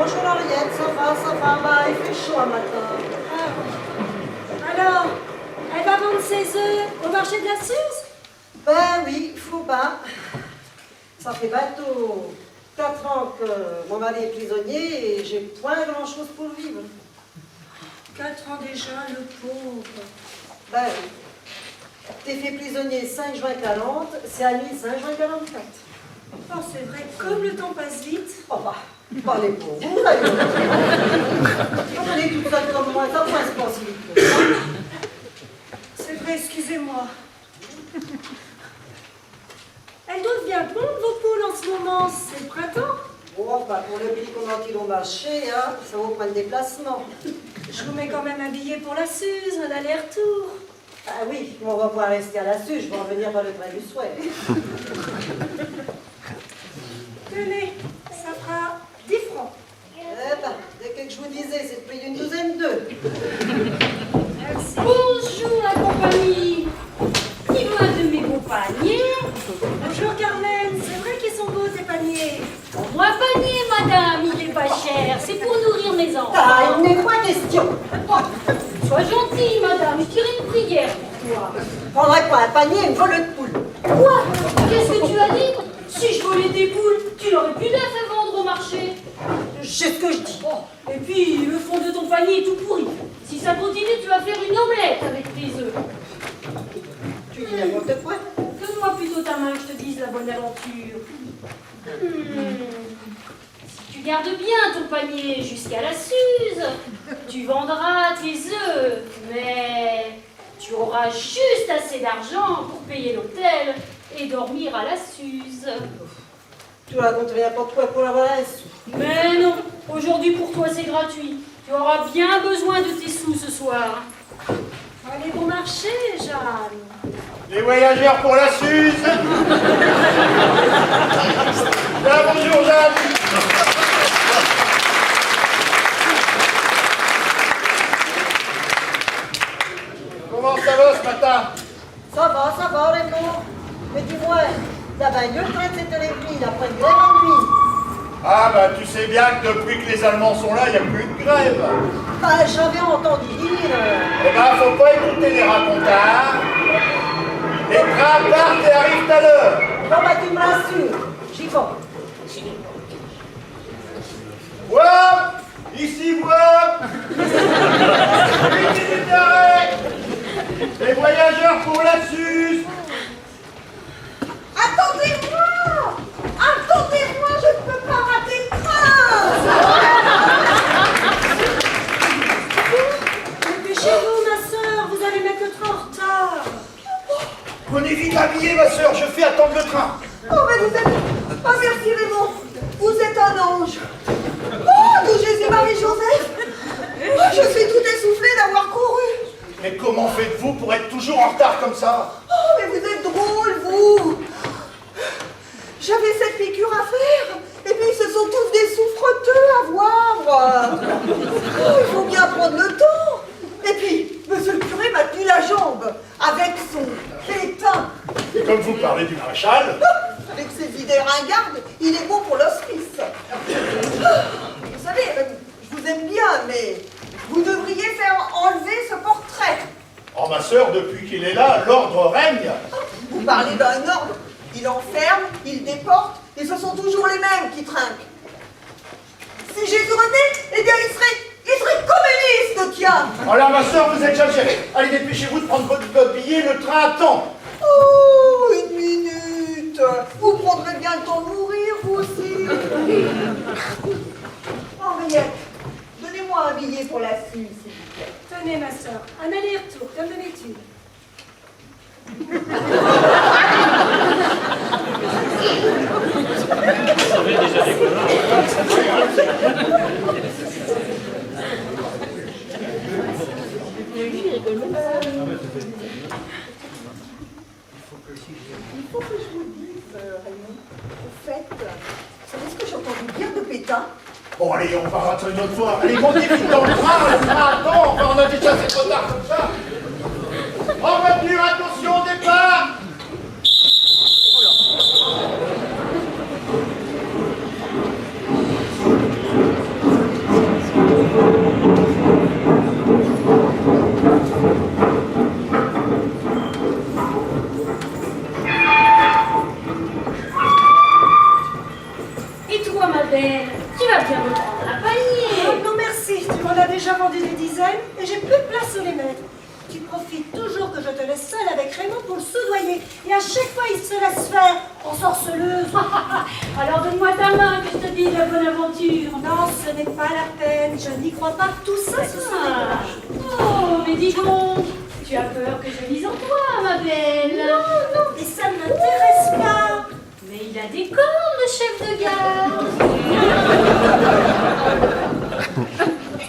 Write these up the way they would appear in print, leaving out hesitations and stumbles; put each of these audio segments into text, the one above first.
bonjour Henriette, ça va, bah, il fait chaud un matin. Alors, elle va vendre ses œufs au marché de la Suze? Ben oui, faut pas. Ça fait bientôt 4 ans que mon mari est prisonnier et j'ai point grand chose pour vivre. 4 ans déjà, le pauvre. Ben oui. T'es fait prisonnier 5 juin 40, c'est à lui 5 juin 44. Oh, c'est vrai, comme le temps passe vite. Oh bah, parlez pour vous, là. Quand on est toute seule comme moi, ça point se passe vite. C'est vrai, excusez-moi. Elles doivent bien pondre vos poules en ce moment, c'est le printemps. Bon, bah, pour le prix qu'on en tire au marché, hein, ça vaut point de déplacement. Je vous mets quand même un billet pour la Suze, un aller-retour. Ah oui, on va pouvoir rester à la Suze, je vais en venir par le train du souhait. Tenez, ça fera 10 francs. Eh ben, dès que je vous disais, c'est de payer une douzaine d'œufs. Merci. Bonjour la compagnie. Qui veut un de mes beaux paniers? Bonjour Carmen, c'est vrai qu'ils sont beaux tes paniers. Moi un panier, madame, il est pas cher. C'est pour nourrir mes enfants. Ah, il n'est pas question. Sois gentille, madame, je dirai une prière pour toi. Prendrais pas un panier et une volée de poule. Quoi? Qu'est-ce que tu as dit? Si je volais des poules, tu n'aurais plus d'œufs à vendre au marché. C'est ce que je dis. Oh, et puis, le fond de ton panier est tout pourri. Si ça continue, tu vas faire une omelette avec tes œufs. Tu dis n'importe quoi. Donne-moi plutôt ta main, que je te dise la bonne aventure. Si tu gardes bien ton panier jusqu'à la Suze, tu vendras tes œufs, mais tu auras juste assez d'argent pour payer l'hôtel et dormir à la Suze. Tu racontes n'importe quoi pour avoir un sou. Mais non, aujourd'hui pour toi c'est gratuit. Tu auras bien besoin de tes sous ce soir. Allez bon marché, Jeanne. Les voyageurs pour la Suze. Bien, bonjour Jeanne. Comment ça va ce matin? Ça va, Raymond. Mais dis-moi, la bagnole traite cette pris après une grève en nuit. Ah bah tu sais bien que depuis que les Allemands sont là, il n'y a plus de grève. Bah, j'avais entendu dire. Eh ben faut pas écouter les racontars. Les trains partent et arrivent à l'heure. Non, bah, tu me rassures. J'y vais. Voir, ici voir. 8 minutes d'arrêt. Les voyageurs pour la Suze. Attendez-moi! Attendez-moi, je ne peux pas rater le train! Dépêchez-vous, ma soeur, vous allez mettre le train en retard. Prenez vite un billet, ma soeur, je fais attendre le train. Oh, mais vous êtes... Oh, merci Raymond. Vous êtes un ange. Oh, nous Jésus, Marie-Joseph. Oh, je suis tout essoufflée d'avoir couru. Mais comment faites-vous pour être toujours en retard comme ça? Oh, mais vous êtes drôle, vous. J'avais cette piqûre à faire. Et puis, ce sont tous des souffreteux à voir. Oh, il faut bien prendre le temps. Et puis, monsieur le curé m'a tenu la jambe avec son pétain. Et comme vous parlez du maréchal, Avec ses idées ringardes, il est bon pour l'hospice. Vous savez, je vous aime bien, mais vous devriez faire enlever ce portrait. oh ma soeur, depuis qu'il est là, l'ordre règne. Vous parlez d'un ordre. Il enferme, il déporte, et ce sont toujours les mêmes qui trinquent. Si Jésus revenait, eh bien il serait communiste, tiens. Oh là, ma soeur, vous exagérez. Allez, dépêchez-vous de prendre votre billet, le train attend. Oh, une minute. Vous prendrez bien le temps de mourir, vous aussi. Henriette, donnez-moi un billet pour la Suze, s'il vous plaît. Tenez, ma soeur, un aller-retour, comme d'habitude. Il faut que je vous dise, Raymond, au fait, vous savez ce que j'ai entendu dire de Pétain? Bon, allez, on va rentrer une autre fois. Allez, montez vite dans le train, le train attend. Enfin, on a déjà assez trop tard comme ça. En voiture, attention, départ. vas bien me prendre un panier. Oh, non merci, tu m'en as déjà vendu des dizaines et j'ai plus de place où les mettre. Tu profites toujours que je te laisse seule avec Raymond pour le soudoyer. Et à chaque fois, il se laisse faire en sorceleuse. Alors donne-moi ta main que je te dise la bonne aventure. Non, ce n'est pas la peine. Je n'y crois pas. Tout ça, ce sont des blagues. Oh, mais dis donc, tu as peur que je lise en toi, ma belle. Non, non, mais ça ne m'intéresse pas. Mais il a des cornes, le chef de gare.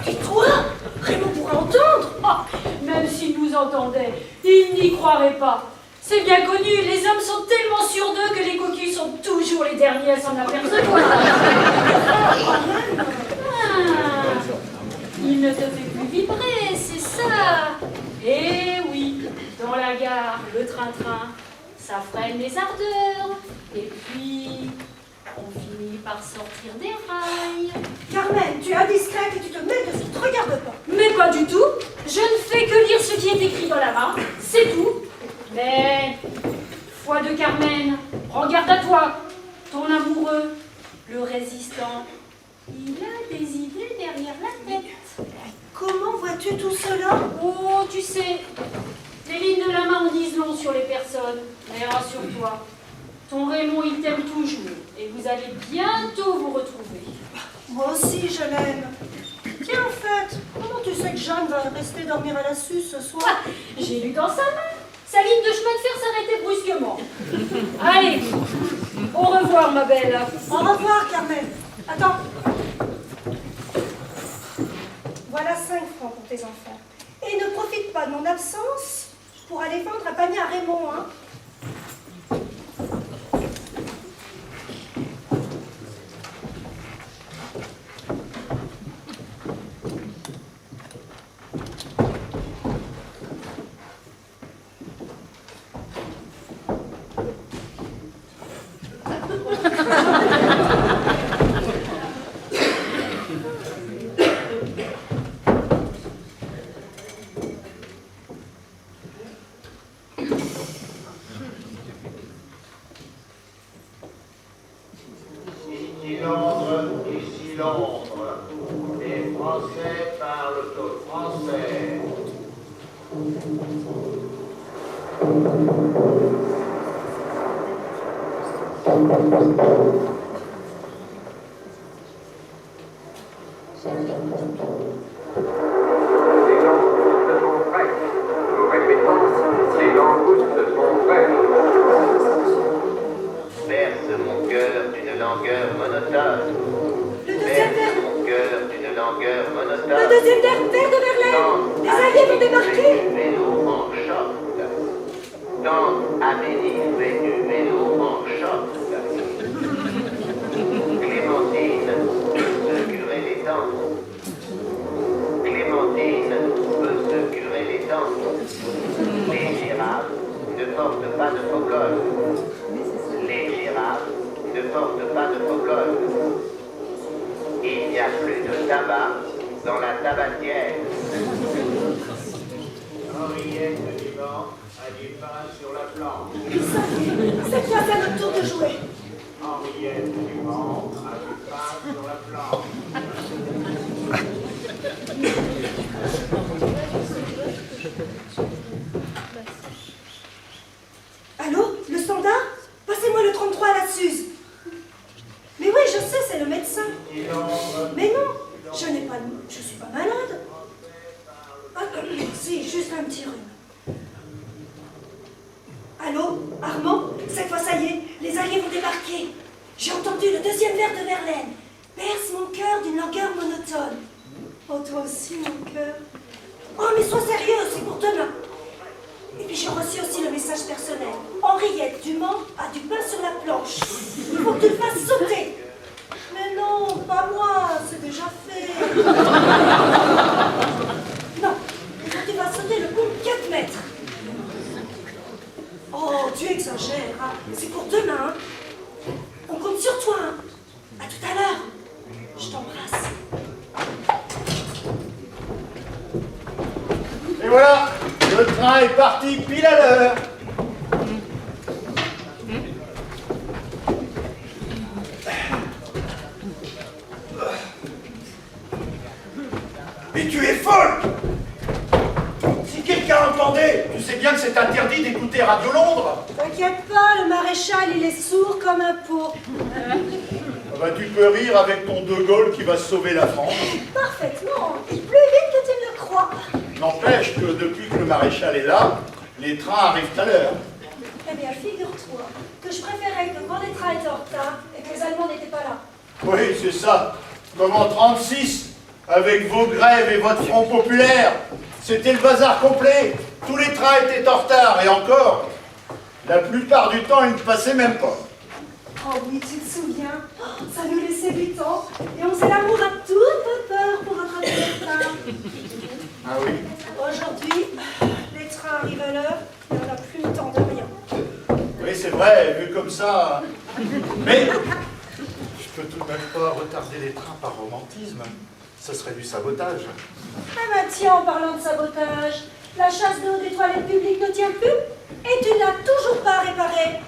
Et toi, Raymond pourra entendre. Même s'il nous entendait, il n'y croirait pas. C'est bien connu, les hommes sont tellement sûrs d'eux que les cocus sont toujours les derniers à s'en apercevoir. Il ne te fait plus vibrer, c'est ça. Eh oui, dans la gare, le train-train, ça freine les ardeurs. Et puis, on finit par sortir des rails. Carmen, tu es indiscrète et tu te mets dessus. Ne te regarde pas. Mais pas du tout. Je ne fais que lire ce qui est écrit dans la main, c'est tout. Mais, foi de Carmen, prends garde à toi. Ton amoureux, le résistant, il a des idées derrière la tête. Comment vois-tu tout cela? Oh, tu sais, les lignes de la main en disent long sur les personnes. Mais rassure-toi, ton Raymond, il t'aime toujours. Et vous allez bientôt vous retrouver. Moi aussi, je l'aime. Tiens, en fait, comment tu sais que Jeanne va rester dormir à la Suze ce soir? J'ai lu dans sa main. Sa ligne de chemin de fer s'arrêtait brusquement. Allez, au revoir, ma belle. Au revoir, Carmen. Attends. Voilà 5 francs pour tes enfants. Et ne profite pas de mon absence pour aller vendre un panier à Raymond, hein. Ici Londres. Les Français parlent au français. Les langoustes sont fraîches. Nous répétons, les langoustes sont fraîches. Berce mon cœur d'une langueur monotone. Le deuxième Berce verre. mon cœur d'une langueur Le monotone. deuxième verre de Verlaine. Les Alliés vont débarquer. Du vélo en short. Tante Amélie fait du vélo en short. Clémentine peut se curer les dents. Clémentine peut se curer les dents. Les girafes ne portent pas de faux col. Les girafes ne portent pas de faux col. Il n'y a plus de tabac dans la tabatière. Henriette Dumont a du pain sur la planche. Cette fois, c'est à notre tour de jouer. Henriette Dumont a du pain sur la planche. Allô, le standard? Passez-moi le 33 à la Suze. Mais oui, je sais, c'est le médecin. Mais non, je n'ai pas, je suis pas malade. Ah, si, juste un petit rhume. Allô, Armand? Cette fois, ça y est, les Alliés vont débarquer. J'ai entendu le deuxième vers de Verlaine. Berce mon cœur d'une langueur monotone. Oh, toi aussi, mon cœur. Oh, mais sois sérieux, c'est pour demain. Et puis j'ai reçu aussi le message personnel. Henriette Dumont a du pain sur la planche. Il faut que tu le fasses sauter. Mais non, pas moi, c'est déjà fait. Non, il faut que tu fasses sauter le pont de 4 mètres. Oh, tu exagères, hein. C'est pour demain. Hein. On compte sur toi. Hein. À tout à l'heure. Je t'embrasse. Et voilà, le train est parti pile à l'heure. Mais tu es folle! Si quelqu'un entendait, tu sais bien que c'est interdit d'écouter Radio Londres. T'inquiète pas, le maréchal, il est sourd comme un pot. Ah bah, tu peux rire avec ton De Gaulle qui va sauver la France. Parfaitement, plus vite que tu ne le crois. N'empêche que depuis que le maréchal est là, les trains arrivent à l'heure. Eh bien, figure-toi que je préférais que quand les trains étaient en retard et que les Allemands n'étaient pas là. Oui, c'est ça. Comme en 36, avec vos grèves et votre Front populaire, c'était le bazar complet. Tous les trains étaient en retard, et encore, la plupart du temps, ils ne passaient même pas. Oh oui, tu te souviens, ça nous laissait du temps et on faisait l'amour à toute peur pour rattraper le train. Ah oui? Aujourd'hui, les trains arrivent à l'heure et on n'a plus le temps de rien. Oui, c'est vrai, vu comme ça. Mais je peux tout de même pas retarder les trains par romantisme. Ce serait du sabotage. Ah bah tiens, en parlant de sabotage, la chasse d'eau des toilettes publiques ne tient plus et tu ne l'as toujours pas réparée.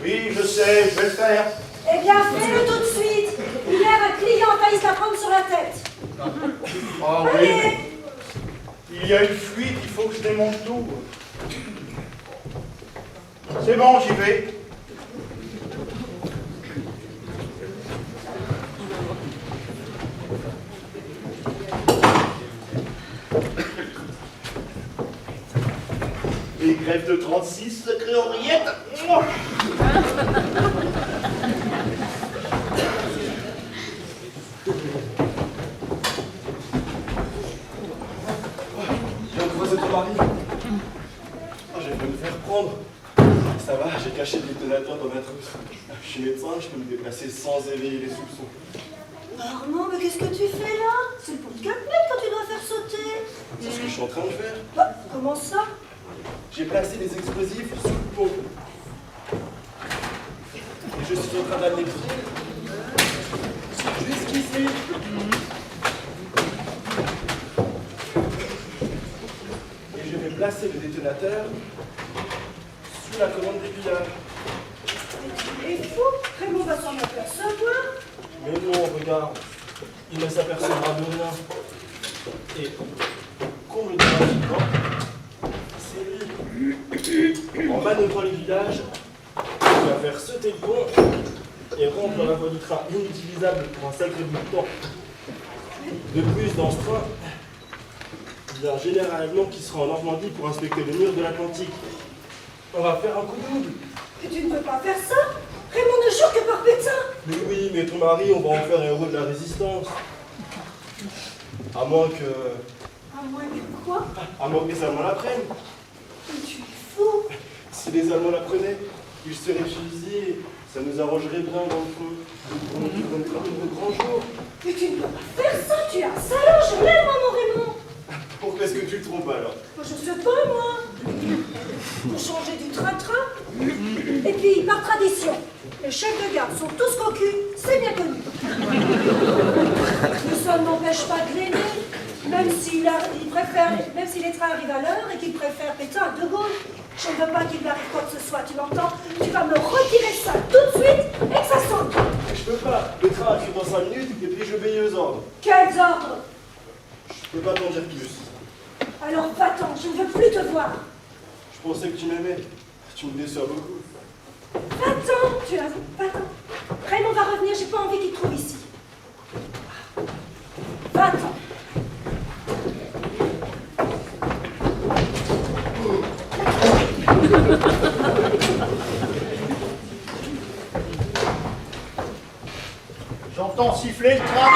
Oui, je sais, je vais le faire. Eh bien, fais-le tout de suite. Hier, un client a failli se la prendre sur la tête. Ah oui. Allez. Il y a une fuite, il faut que je démonte tout. C'est bon, j'y vais. Les grèves de 36, sacrée Henriette. J'ai croisé ton mari. Oh, j'ai failli me faire prendre. Ça va, j'ai caché le détonateur dans ma trousse. Je suis médecin, je peux me déplacer sans éveiller les soupçons. Armand, mais qu'est-ce que tu fais là? C'est pour te calmer quand tu dois faire sauter. C'est ce que je suis en train de faire. Bah, comment ça? J'ai placé les explosifs sous le pont. Et je suis en train d'amener jusqu'ici. Et je vais placer le détonateur sous la commande des pillages. Il est fou. Raymond va s'en apercevoir. Mais non, regarde, il ne s'apercevra de rien. Et comble de l'incident, c'est lui. En manœuvrant les villages, il va faire sauter le pont et rendre la voie du train inutilisable pour un sacré bout de temps. De plus, dans ce train, il y a un général allemand qui sera en Normandie pour inspecter le mur de l'Atlantique. On va faire un coup double. Mais tu ne peux pas faire ça. Raymond ne jure que par pétain. Mais oui, mais ton mari, on va en faire un héros de la résistance. À moins que... À moins que quoi? À moins que les Allemands la prennent. Mais tu es fou. Si les Allemands la prenaient, ils seraient fusillés. Ça nous arrangerait bien dans le fond. On nous donnera de grands jours. Mais tu ne peux pas faire ça. Tu es un salaud. Je l'aime, moi, mon Raymond. Pourquoi est-ce que tu le trompes alors? Moi, je sais pas, moi. Pour changer du train-train. Et puis, par tradition, les chefs de gare sont tous cocus, c'est bien connu. Mais ça ne m'empêche pas de l'aimer, même si les trains arrivent à l'heure et qu'il préfère Pétain à De Gaulle. Je ne veux pas qu'il lui arrive quoi que ce soit, tu m'entends? Tu vas me retirer ça tout de suite et que ça sorte. Je peux pas. Le train arrive dans 5 minutes et puis je veille aux ordres. Quels ordres? Je peux pas t'en dire plus. Alors va-t'en, je ne veux plus te voir. Je pensais que tu m'aimais. Tu me déçois beaucoup. Va-t'en, tu l'avoues, va-t'en. Raymond va revenir, j'ai pas envie qu'il te trouve ici. Va-t'en. J'entends siffler le train.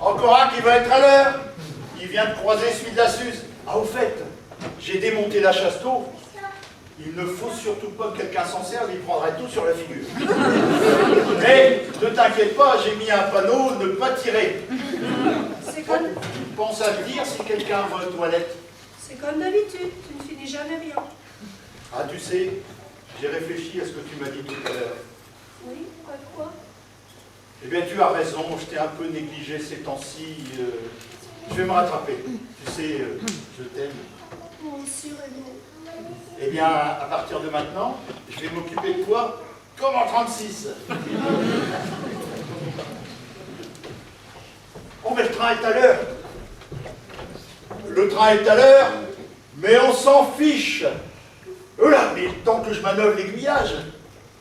Encore un qui va être à l'heure. Il vient de croiser celui de la Suze. Ah, au fait, j'ai démonté la chasse d'eau. Il ne faut surtout pas que quelqu'un s'en serve, il prendrait tout sur la figure. Mais ne t'inquiète pas, j'ai mis un panneau ne pas tirer. C'est comme... Pense à le dire si quelqu'un va aux toilettes. C'est comme d'habitude, tu ne finis jamais rien. Ah, tu sais, j'ai réfléchi à ce que tu m'as dit tout à l'heure. Oui, à quoi? Eh bien, tu as raison, je t'ai un peu négligé ces temps-ci. Je vais me rattraper. Tu sais, je t'aime. Mon aussi, Raymond. Eh bien, à partir de maintenant, je vais m'occuper de toi Comme en 36. Oh, mais le train est à l'heure. Le train est à l'heure, mais on s'en fiche. Là, mais tant que je manœuvre l'aiguillage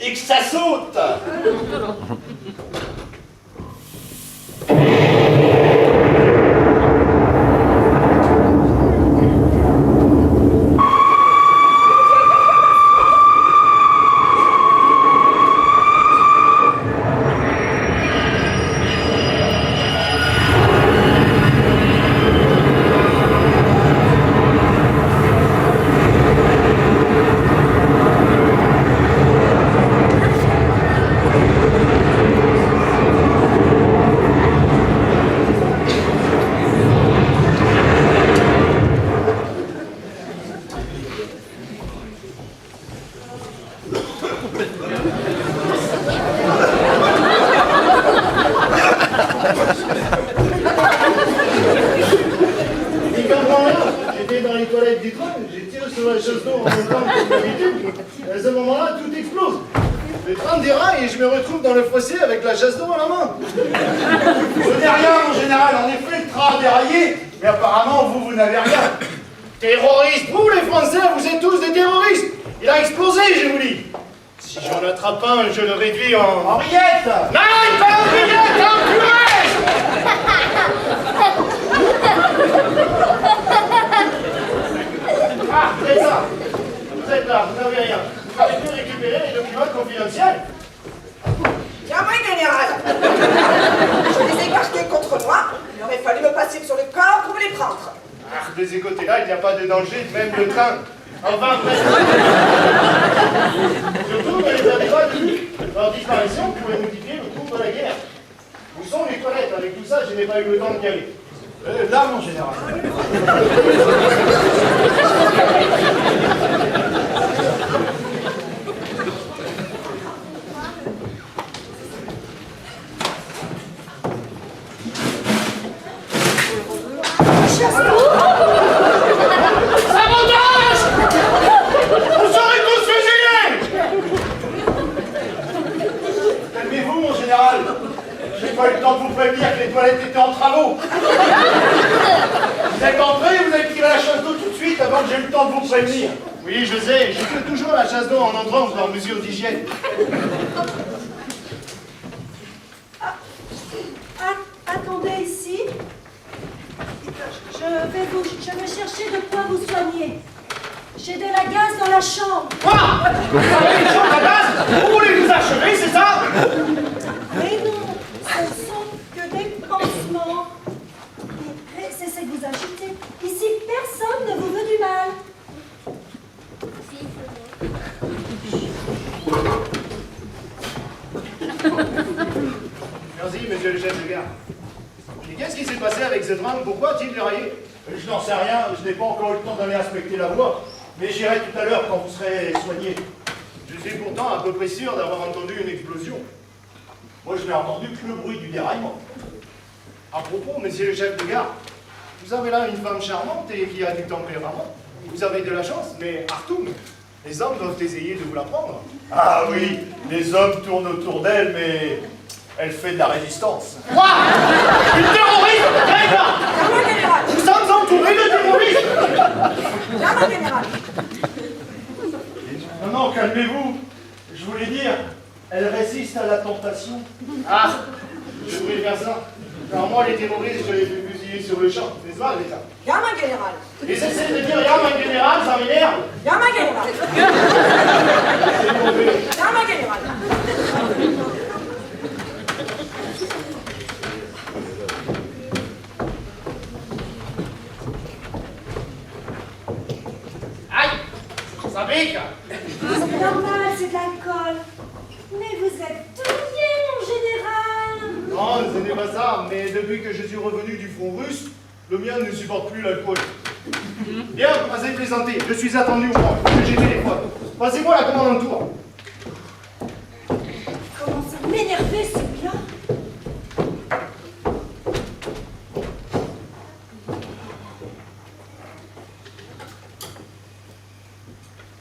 et que ça saute. J'étais dans les toilettes du train, j'ai tiré sur la chasse d'eau en montant comme d'habitude. À ce moment-là, tout explose. Le train déraille et je me retrouve dans le fossé avec la chasse d'eau à la main. Je n'ai rien, mon général. En effet, le train a déraillé, mais apparemment, vous n'avez rien. Terroristes, vous les Français, vous êtes tous des terroristes. Il a explosé, je vous dis. Si j'en attrape un, je le réduis en... Henriette! Non, pas Henriette, en purée! Ah, vous êtes là. Vous êtes là, vous n'avez rien. Vous avez pu récupérer les documents confidentiels. Bien, moi, général. Je les ai gardés contre moi. Il aurait fallu me passer sur le corps pour me les prendre. Ah, de ces côtés-là, il n'y a pas de danger, même le train. Enfin, surtout que les avez pas vus. Leur disparition pourrait modifier le cours de la guerre. Où sont les toilettes? Avec tout ça, je n'ai pas eu le temps de caler. Là, mon général. Sabotage! Vous serez tous fusillés! Calmez-vous, mon général. J'ai pas eu le temps de vous prévenir que les toilettes étaient en travaux. Vous êtes entré et vous avez tiré la chasse d'eau tout de suite avant que j'ai eu le temps de vous prévenir. Oui, je sais, je fais toujours la chasse d'eau en entrant par mesure d'hygiène. Attendez ici. Je vais chercher de quoi vous soigner. J'ai de la gaz dans la chambre. Quoi? Vous avez des choses à gaz? Vous voulez nous achever, c'est ça? Mais non, ce sont que des pansements. Mais cessez de vous agiter. Ici, personne ne vous veut du mal. Merci, monsieur le chef de gare. Et qu'est-ce qui s'est passé avec ce train? Pourquoi a-t-il déraillé? Je n'en sais rien, je n'ai pas encore eu le temps d'aller inspecter la voie, mais j'irai tout à l'heure quand vous serez soigné. Je suis pourtant à peu près sûr d'avoir entendu une explosion. Moi, je n'ai entendu que le bruit du déraillement. À propos, monsieur le chef de gare, vous avez là une femme charmante et qui a du tempérament. Vous avez de la chance, mais Artoum, les hommes doivent essayer de vous la prendre. Ah oui, les hommes tournent autour d'elle, mais elle fait de la résistance. Quoi? Une terroriste? Greta! Bien, général. Nous sommes entourés de terroristes! Bien, général. Non, non, calmez-vous. Je voulais dire, elle résiste à la tentation. Ah, je voulais faire ça. Alors moi, les terroristes, je les fais fusiller sur le champ, n'est-ce pas, Greta? Bien, général. Et cessez de dire, regarde, mon général, ça m'énerve. Bien, général. C'est mauvais. Bien, général. Aïe! Ça pique! C'est normal, c'est de l'alcool. Mais vous êtes douillet, mon général. Non, ce n'est pas ça, mais depuis que je suis revenu du front russe, le mien ne supporte plus l'alcool. Bien, passez plaisanter, je suis attendu au point, que j'ai téléphone. Passez-moi la commande en tour. Comment ça m'énerver, celui-là?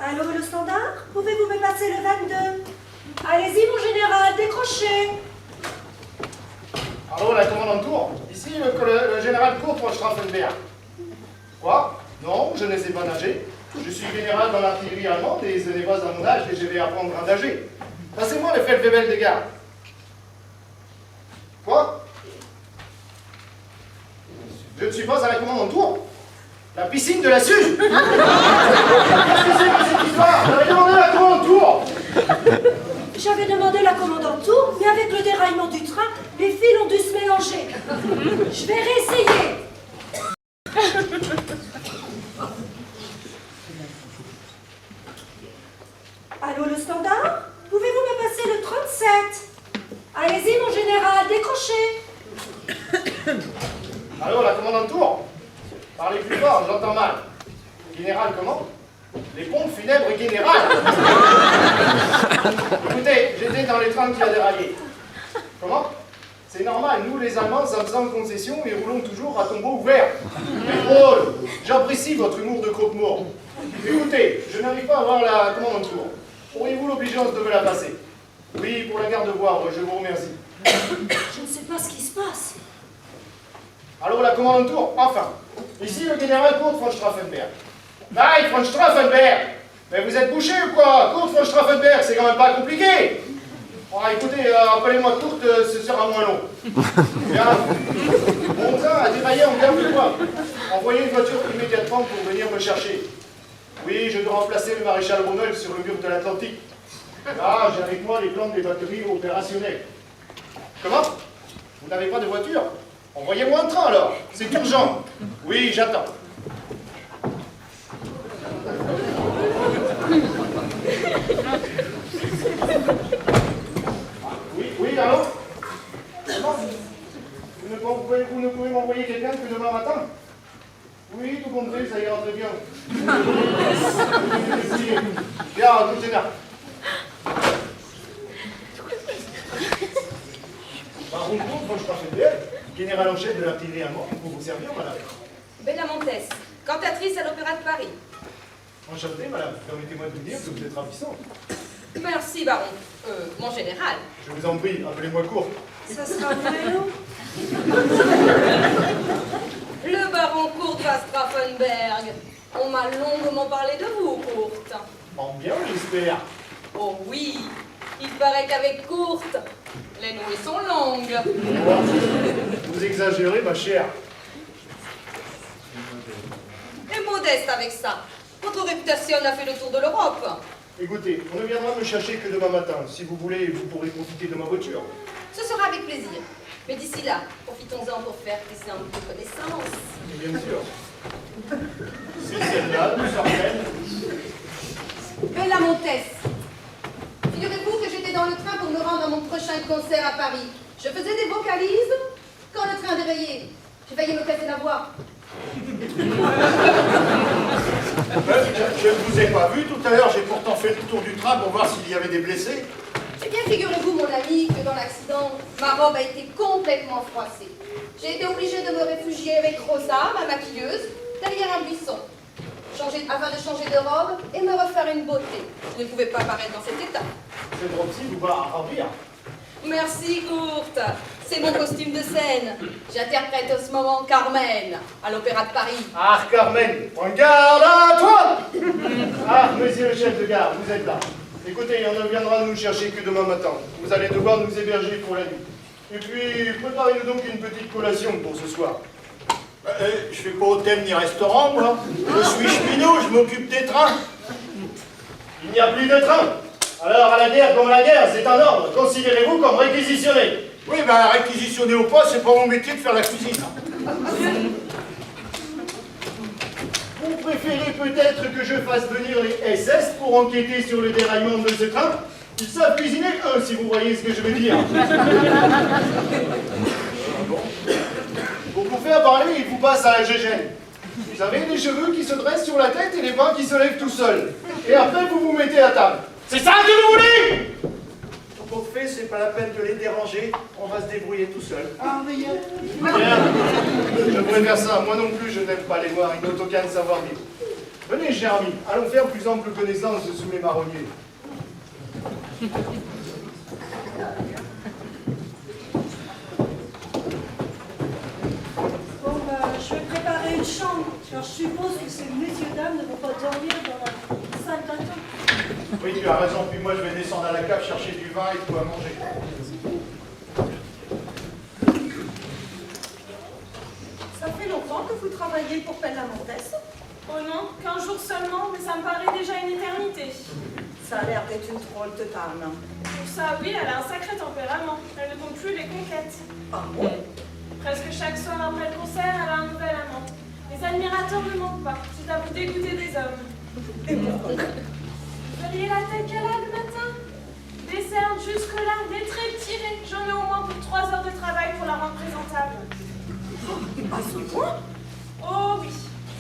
Allô, le standard? Pouvez-vous me passer le 22? Allez-y, mon général, décrochez. Allô, la commandante Tour. Ici le général Kurt von Straffenberg. Quoi? Non, je ne sais pas nager. Je suis général dans l'artillerie allemande et ce n'est pas à mon âge que je vais apprendre à nager. Passez-moi le Feldwebel de garde. Quoi? Je ne suis pas à la commandante Tour. La piscine de la Suze. Qu'est-ce que c'est que cette histoire? J'avais demandé la commandante Tour. J'avais demandé la commandante Tour, mais avec le déraillement du train, les fils ont dû se mélanger. Je vais réessayer. Allô, le standard? Pouvez-vous me passer le 37? Allez-y, mon général, décrochez. Allô, la commandante Tour. Parlez plus fort, j'entends mal. Général, comment? Les pompes funèbres générales. Écoutez, j'étais dans les trains qui a déraillé. Comment? C'est normal, nous les Allemands sommes sans concession et roulons toujours à tombeau ouvert. Mais drôle, j'apprécie votre humour de croque-mort. Écoutez, je n'arrive pas à voir la commandante Tour. Auriez-vous l'obligeance de me la passer? Oui, pour la garde de Wavre, je vous remercie. Je ne sais pas ce qui se passe. Allô, la commandante Tour, enfin. Ici le général Kurt von Straffenberg. Bye, von Straffenberg! Mais vous êtes bouché ou quoi? Kurt von Straffenberg, c'est quand même pas compliqué! Oh, écoutez, appelez-moi Kurt, ce sera moins long. Bien. Mon train a déraillé en gare de Bois. Envoyez une voiture immédiatement pour venir me chercher. Oui, je dois remplacer le maréchal Rommel sur le mur de l'Atlantique. Là, j'ai avec moi les plans des batteries opérationnelles. Comment? Vous n'avez pas de voiture? Envoyez-moi un train alors, c'est urgent. Oui, j'attends. Oui, allô? Non, vous ne pouvez m'envoyer quelqu'un que demain matin? Oui, tout compris, ça ira très bien. Bien, tout est là. Baron Kurt von Straffenberg, général en chef de l'artillerie allemande, pour vous servir, madame. Bella Montes, cantatrice à l'Opéra de Paris. Enchanté, madame. Permettez-moi de vous dire que vous êtes ravissante. Merci, baron. Mon général. Je vous en prie, appelez-moi Kurt. Ça sera vélo. Le baron Kurt von Straffenberg. On m'a longuement parlé de vous, Kurt. En bien, j'espère. Oh oui, il paraît qu'avec Kurt, les nouilles sont longues. Vous exagérez, ma chère. Et modeste avec ça. Votre réputation a fait le tour de l'Europe. Écoutez, on ne viendra me chercher que demain matin. Si vous voulez, vous pourrez profiter de ma voiture. Ce sera avec plaisir. Mais d'ici là, profitons-en pour faire des simples connaissances. Bien sûr. C'est celle-là, nous sommes. Bella Montes. Figurez-vous que j'étais dans le train pour me rendre à mon prochain concert à Paris. Je faisais des vocalises quand le train déraillait. J'ai failli me casser la voix. Je ne vous ai pas vu tout à l'heure, j'ai pourtant fait le tour du train pour voir s'il y avait des blessés. Eh bien, figurez-vous, mon ami, que dans l'accident, ma robe a été complètement froissée. J'ai été obligée de me réfugier avec Rosa, ma maquilleuse, derrière un buisson, afin de changer de robe et me refaire une beauté. Je ne pouvais pas paraître dans cet état. Cette robe-ci vous va à ravir. Merci, Kurt. C'est mon costume de scène. J'interprète en ce moment Carmen, à l'Opéra de Paris. Ah, Carmen, prends garde à toi! Ah, monsieur le chef de gare, vous êtes là. Écoutez, on ne viendra nous chercher que demain matin. Vous allez devoir nous héberger pour la nuit. Et puis, préparez-nous donc une petite collation pour ce soir. Je fais pas hôtel ni restaurant, moi. Je suis cheminot, je m'occupe des trains. Il n'y a plus de train. Alors, à la guerre comme à la guerre, c'est un ordre. Considérez-vous comme réquisitionné. Oui, ben réquisitionner ou pas, c'est pas mon métier de faire la cuisine. Vous préférez peut-être que je fasse venir les SS pour enquêter sur le déraillement de ce train? Ils savent cuisiner, eux, si vous voyez ce que je veux dire. Pour vous faire parler, il vous passe à un gégène. Vous avez les cheveux qui se dressent sur la tête et les bras qui se lèvent tout seuls. Et après, vous vous mettez à table. C'est ça que vous voulez? Pour fait, c'est pas la peine de les déranger, on va se débrouiller tout seul. Ah, mais Bien. Je pourrais faire ça. Moi non plus, je n'aime pas les voir. Ils n'ont aucun savoir-vivre. Venez, cher ami, allons faire plus ample connaissance sous les marronniers. Alors je suppose que ces messieurs dames ne vont pas dormir dans la salle d'attente. Oui, tu as raison, puis moi je vais descendre à la cave chercher du vin et de quoi manger. Ça fait longtemps que vous travaillez pour Penne-la-Montesse? Oh non, 15 jours seulement, mais ça me paraît déjà une éternité. Ça a l'air d'être une drôle de dame. Pour ça, oui, elle a un sacré tempérament. Elle ne compte plus les conquêtes. Ah bon? Presque chaque soir après le concert, elle a un nouvel amant. Les admirateurs ne manquent pas, c'est à vous dégoûter des hommes. Et pourquoi? Vous voyez la tête qu'elle a le matin? Des cernes jusque-là, des traits tirés. J'en ai au moins pour 3 heures de travail pour la rendre présentable. À ce point? Oh oui,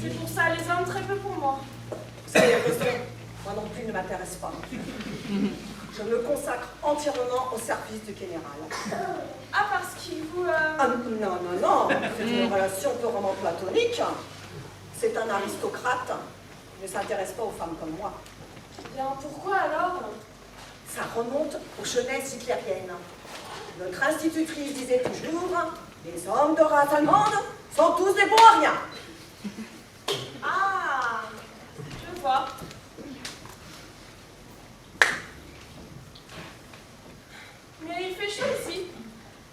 c'est pour ça les hommes très peu pour moi. Vous avez raison. Moi non plus ne m'intéresse pas. Je me consacre entièrement au service du général. Ah, parce qu'il vous... Ah non, non, non. C'est une relation purement platonique. C'est un aristocrate. Il ne s'intéresse pas aux femmes comme moi. Bien, pourquoi alors? Ça remonte aux jeunesses hitlériennes. Notre institutrice disait toujours « Les hommes de race allemande sont tous des bons à rien ». Ah, je vois. Mais il fait chaud ici.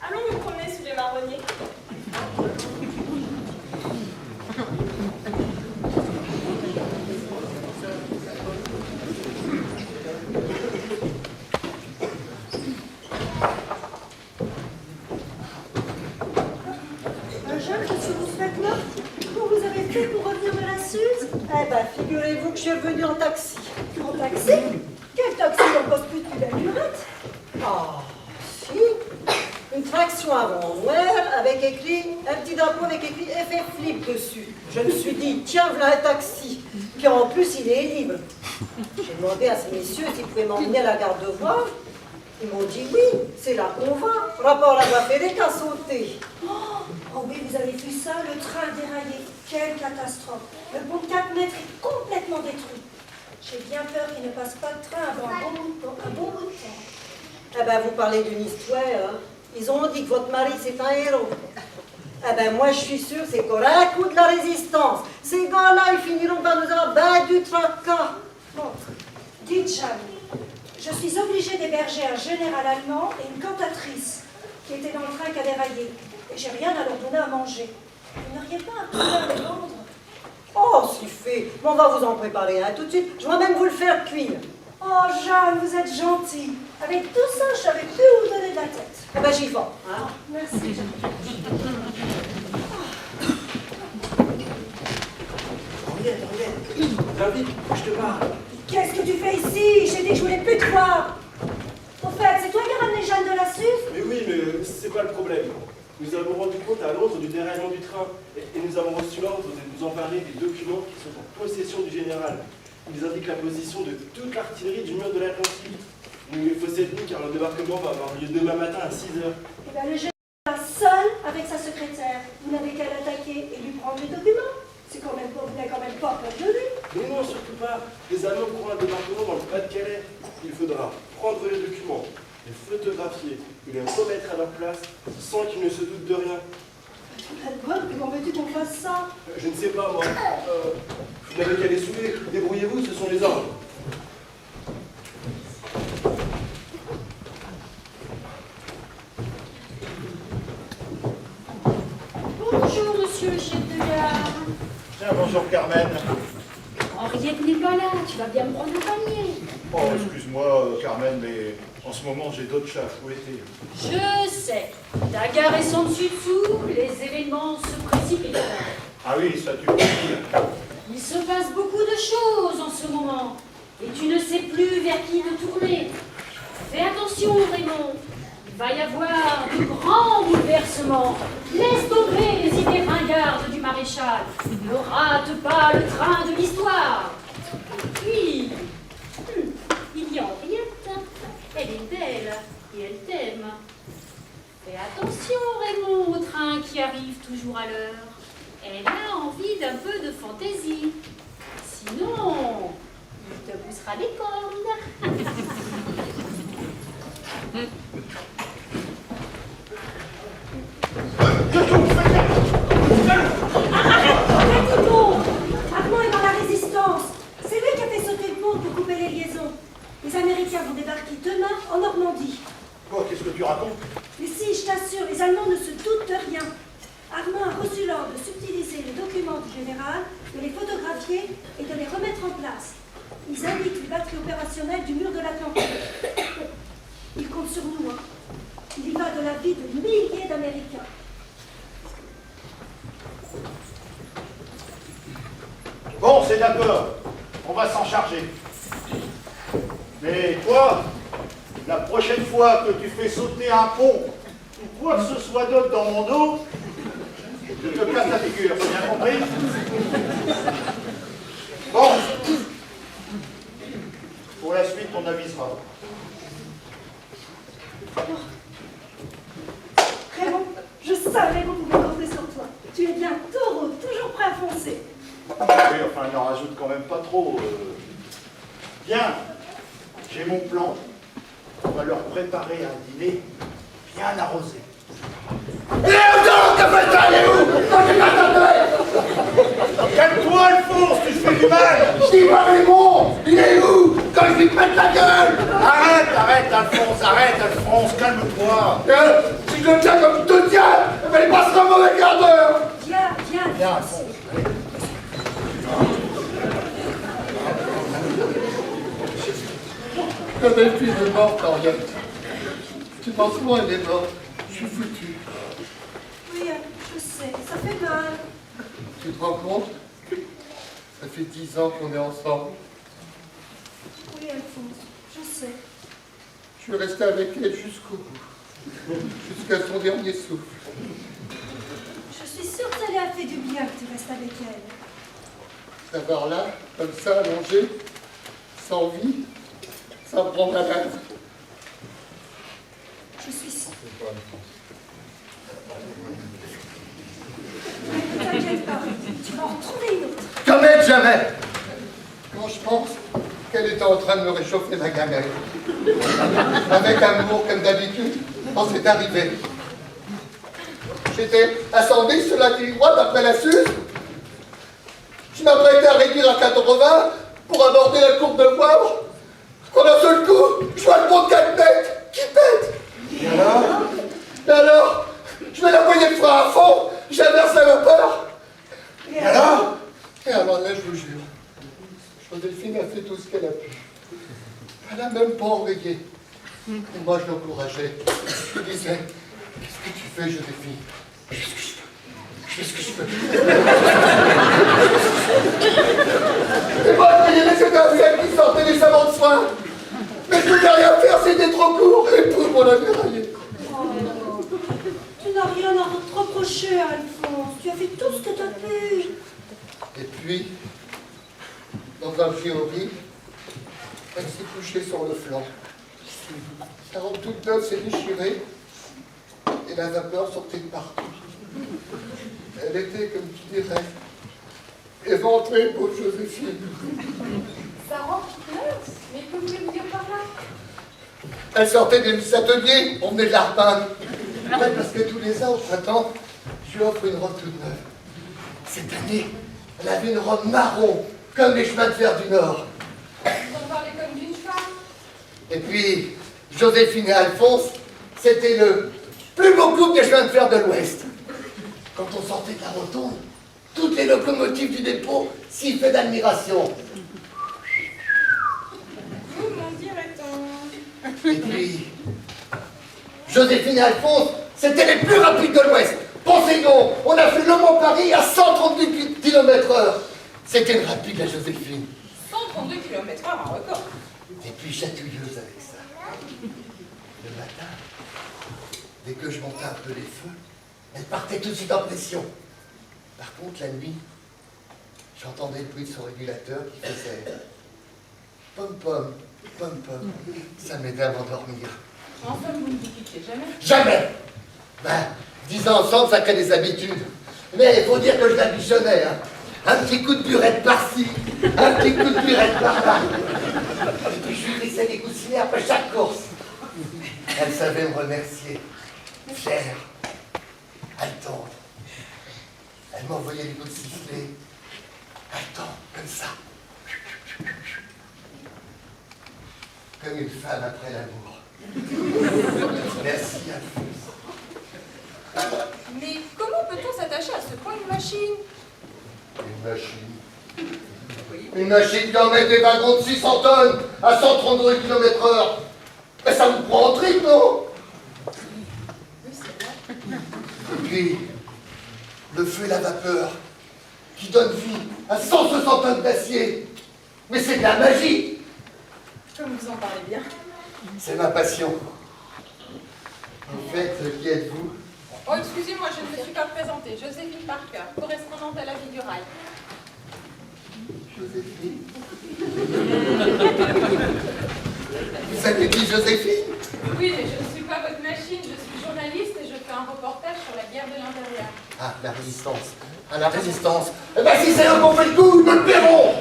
Allons nous promener sous les marronniers. Jeanne, qu'est-ce que vous faites là? Comment vous avez fait pour revenir de la Suze? Eh ben, figurez-vous que je suis revenue en taxi. En taxi? Quel taxi? On passe plus depuis la lurette. Ah, si. Une traction avant noire avec écrit, un petit drapeau avec écrit effet flip dessus. Je me suis dit, tiens, voilà un taxi. Puis en plus, il est libre. J'ai demandé à ces messieurs s'ils pouvaient m'emmener à la gare de Voie. Ils m'ont dit oui, c'est là qu'on va. Rapport à la voie ferrée qu'à sauter. Oh oui, vous avez vu ça, le train déraillé. Quelle catastrophe. Le pont de 4 mètres est complètement détruit. J'ai bien peur qu'il ne passe pas de train avant un bon bout de temps. Eh ben, vous parlez d'une histoire, hein. Ils ont dit que votre mari, c'est un héros. Eh ben, moi, je suis sûre, c'est qu'au un coup de la résistance, ces gars-là, ils finiront par nous avoir ben du tracas. Bon, dites Jeanne, je suis obligée d'héberger un général allemand et une cantatrice qui étaient dans le train qui a déraillé. Et j'ai rien à leur donner à manger. Vous n'auriez pas un peu à les vendre? Oh, si fait. On va vous en préparer un tout de suite. Je vais même vous le faire cuire. Oh Jeanne, vous êtes gentille. Avec tout ça, je savais plus où vous donner de la tête. Eh ben, j'y vais. Hein. Merci Jeanne. David, je te parle. Qu'est-ce que tu fais ici? J'ai dit que je voulais plus te voir. En fait, c'est toi qui as ramené Jeanne de la Suze? Mais oui, mais c'est pas le problème. Nous avons rendu compte à Londres du déraillement du train et nous avons reçu l'ordre de nous emparer des documents qui sont en possession du général. Ils indiquent la position de toute l'artillerie du mur de l'Atlantique. Il faut cette nuit car le débarquement va avoir lieu demain matin à 6 h. Eh bien, le général va seul avec sa secrétaire. Vous n'avez qu'à l'attaquer et lui prendre les documents. C'est quand même pas, vous n'avez quand même pas peur de lui. Mais non, surtout pas. Les Allemands prendront un débarquement dans le Pas-de-Calais. Il faudra prendre les documents, les photographier et les remettre à leur place sans qu'ils ne se doutent de rien. Bonne, comment veux-tu qu'on fasse ça? Je ne sais pas, moi. Vous n'avez qu'à les soulever. Débrouillez-vous, ce sont les ordres. Bonjour, monsieur le chef de gare. Tiens, bonjour Carmen. Henriette n'est pas là, tu vas bien me prendre le panier. Oh, excuse-moi Carmen, mais en ce moment j'ai d'autres chats à fouetter. Je sais, la gare est sans dessus-dessous, les événements se précipitent. Ah oui, ça tu peux dire. Il se passe beaucoup de choses en ce moment, et tu ne sais plus vers qui te tourner. Fais attention, Raymond, il va y avoir de grands bouleversements. Laisse tomber les idées ringardes du maréchal. Ne rate pas le train de l'histoire. Et puis, il y a Henriette. Elle est belle et elle t'aime. Fais attention, Raymond, au train qui arrive toujours à l'heure. Elle a envie d'un peu de fantaisie. Sinon, il te poussera les cornes. Arrête, Thibault! Américains vont débarquer demain en Normandie. Quoi, qu'est-ce que tu racontes? Mais si, je t'assure, les Allemands ne se doutent de rien. Armand a reçu l'ordre de subtiliser les documents du général, de les photographier et de les remettre en place. Ils indiquent les batteries opérationnelles du mur de l'Atlantique. Ils comptent sur nous, hein. Il y va de la vie de milliers d'Américains. Bon, c'est d'accord. On va s'en charger. Mais toi, la prochaine fois que tu fais sauter un pont ou quoi que ce soit d'autre dans mon dos, je te casse la figure, t'as bien compris? Bon. Pour la suite, on avisera. Raymond, je savais qu'on pouvait compter sur toi. Tu es bien taureau, toujours prêt à foncer. Oui, enfin, il n'en rajoute quand même pas trop. Bien, j'ai mon plan. On va leur préparer un dîner bien arrosé. Léonard, t'as fait ça, il est où? Quand tu vas t'appeler? Calme-toi, Alphonse, tu fais du mal! Je dis pas Raymond, il est où? Quand je lui pète la gueule! Arrête, Alphonse, calme-toi! Si je le tiens comme je te tiens, il passera un mauvais quart d'heure! Viens, Alphonse, allez. Comme elle fille est morte, Henriette. Tu penses moi, elle est morte. Je suis foutu. Oui, je sais, ça fait mal. Tu te rends compte? Ça fait 10 ans qu'on est ensemble. Oui, Alphonse, je sais. Je suis resté avec elle jusqu'au bout. Jusqu'à son dernier souffle. Je suis sûre que ça lui a fait du bien que tu restes avec elle. Savoir là, comme ça, allongé, sans vie, ça me rend malade. Je suis sûre. Ne t'inquiète pas, tu vas en retrouver une autre. Jamais, jamais! Quand je pense qu'elle était en train de me réchauffer la gamelle. Avec amour, comme d'habitude, quand c'est arrivé. J'étais ascendé sur la ligne droite après la Suze. Je m'apprêtais à réduire à 80 pour aborder la courbe de poivre. Quand d'un seul coup, je vois le pont de 4 mètres qui pète. Et alors, je mets la poignée de frein à fond, j'inverse la vapeur. Et alors, là, je vous jure, Joséphine a fait tout ce qu'elle a pu. Elle n'a même pas enrayé. Et moi, je l'encourageais. Je lui disais, qu'est-ce que tu fais, Joséphine? Je fais ce que je peux. Je fais ce que je peux. Et moi, je voyais les étincelles qui sortaient des savants de soins. Mais je ne pouvais rien faire, c'était trop court. Et pouf, on avait raillé. Oh, tu n'as rien à te reprocher, Alphonse. Tu as fait tout ce que tu as pu. Et puis, dans un fiori, elle s'est couchée sur le flanc. Sa robe toute neuve s'est déchirée et la vapeur sortait de partout. Elle était, comme tu dirais, éventrée, pauvre Joséphine. Ça rentre toute neuve? Mais que voulez-vous dire par là? Elle sortait des ateliers, on venait de la repeindre. Ouais, parce que tous les ans, au printemps, je lui offre une robe toute neuve. Cette année, elle avait une robe marron, comme les chemins de fer du Nord. Vous en parlez comme d'une femme? Et puis, Joséphine et Alphonse, c'était le plus beau couple des chemins de fer de l'Ouest. Quand on sortait de la rotonde, toutes les locomotives du dépôt sifflaient d'admiration. Vous m'en dirait-on? Et puis, Joséphine et Alphonse, c'était les plus rapides de l'Ouest. Pensez donc, on a fait Le Mans-Paris à 132 km/h. C'était une rapide, la Joséphine. 132 km/h, un record. Et puis chatouilleuse avec ça. Le matin, dès que je montais un peu les feux, elle partait tout de suite en pression. Par contre, la nuit, j'entendais le bruit de son régulateur qui faisait pom-pom, pom-pom. Ça m'aidait à m'endormir. Enfin, vous ne vous quittiez jamais? Jamais! Ben, 10 ans ensemble, ça crée des habitudes. Mais il faut dire que je la bichonnais, hein. Un petit coup de burette par-ci, un petit coup de burette par-là. Et puis je lui glissais des coussinets après chaque course. Elle savait me remercier. Fière, haletante. Elle m'envoyait des coups de sifflet. Haletant, comme ça. comme une femme après l'amour. Merci, Alphonse. Mais comment peut-on s'attacher à ce point une machine? Une machine. Une machine qui emmène des wagons de 600 tonnes à 132 km/h. Mais ça vous prend en trip, non? Oui, c'est vrai. Et puis, le feu et la vapeur qui donnent vie à 160 tonnes d'acier. Mais c'est de la magie. Comme vous en parlez bien. C'est ma passion. En fait, qui êtes-vous? Oh, excusez-moi, je ne me suis pas présentée. Joséphine Parker, correspondante à la vie du rail. Joséphine? Vous avez dit Joséphine? Oui, mais je ne suis pas votre machine. Je suis journaliste et je fais un reportage sur la guerre de l'intérieur. Ah, la résistance. Ah, la résistance. Eh ben, si c'est eux qu'on fait le coup, ils me le paieront.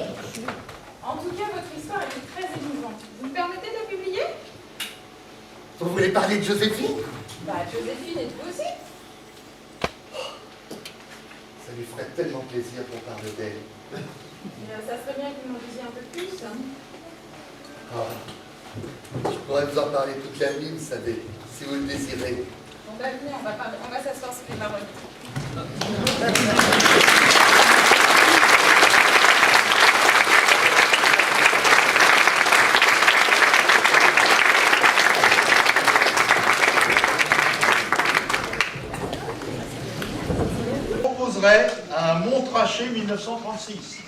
En tout cas, votre histoire était très émouvante. Vous me permettez de la publier? Vous voulez parler de Joséphine? Bah, Joséphine, êtes-vous aussi? Ça lui ferait tellement plaisir qu'on parle d'elle. Ça serait bien que vous m'en disiez un peu plus. Ah, je pourrais vous en parler toute la nuit, vous savez, si vous le désirez. Bon, bah, venez, on va s'asseoir sur les marronniers. Je proposerais un Montrachet 1936.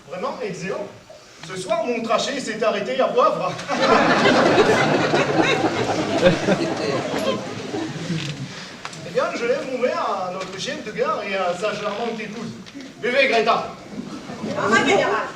Vraiment excellent. Ce soir, mon trachet s'est arrêté à Poivre. Eh bien, je lève mon verre à notre chef de gare et à sa charmante épouse. Buvez, Greta. Ah, ma générale.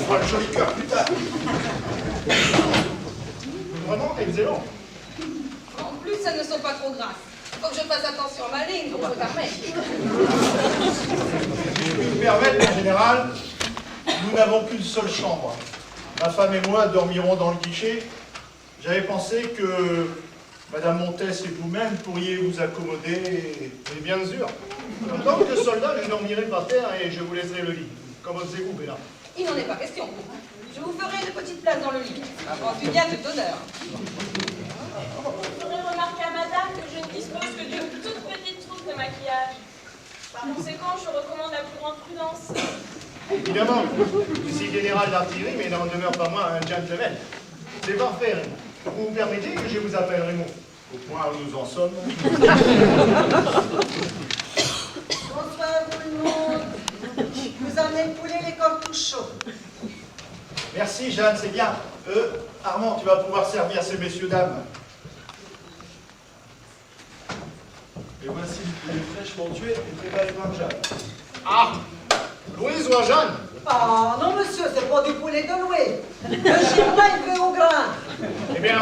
Oh, le joli cœur, putain. Vraiment excellent. En plus, ça ne sont pas trop grasses. Faut que je fasse attention à ma ligne, donc je permets. Si je puis me permettre, en général, nous n'avons qu'une seule chambre. Ma femme et moi dormirons dans le guichet. J'avais pensé que Madame Montès et vous-même pourriez vous accommoder. Et bien sûr. En tant que soldat, je dormirai par terre et je vous laisserai le lit. Comment faisiez-vous, Béla? Il n'en est pas question. Je vous ferai une petite place dans le lit, avant du bien tout honneur. Vous ferez remarquer à madame que je ne dispose que d'une toute petite trousse de maquillage. Par conséquent, je recommande la plus grande prudence. Évidemment, je suis général d'artillerie, mais il n'en demeure pas moins un gentleman. C'est parfait, Raymond. Vous me permettez que je vous appelle Raymond? Au point où nous en sommes. Bonsoir tout le monde. Vous emmenez le poulet, les corps tout chauds. Merci, Jeanne, c'est bien. Armand, tu vas pouvoir servir ces messieurs-dames. Et voici le poulet fraîchement tué et préparé par Jeanne. Ah, Louise ou Jeanne? Ah non, monsieur, c'est pas du poulet de louer. Le chinois élevé au grain. Eh bien,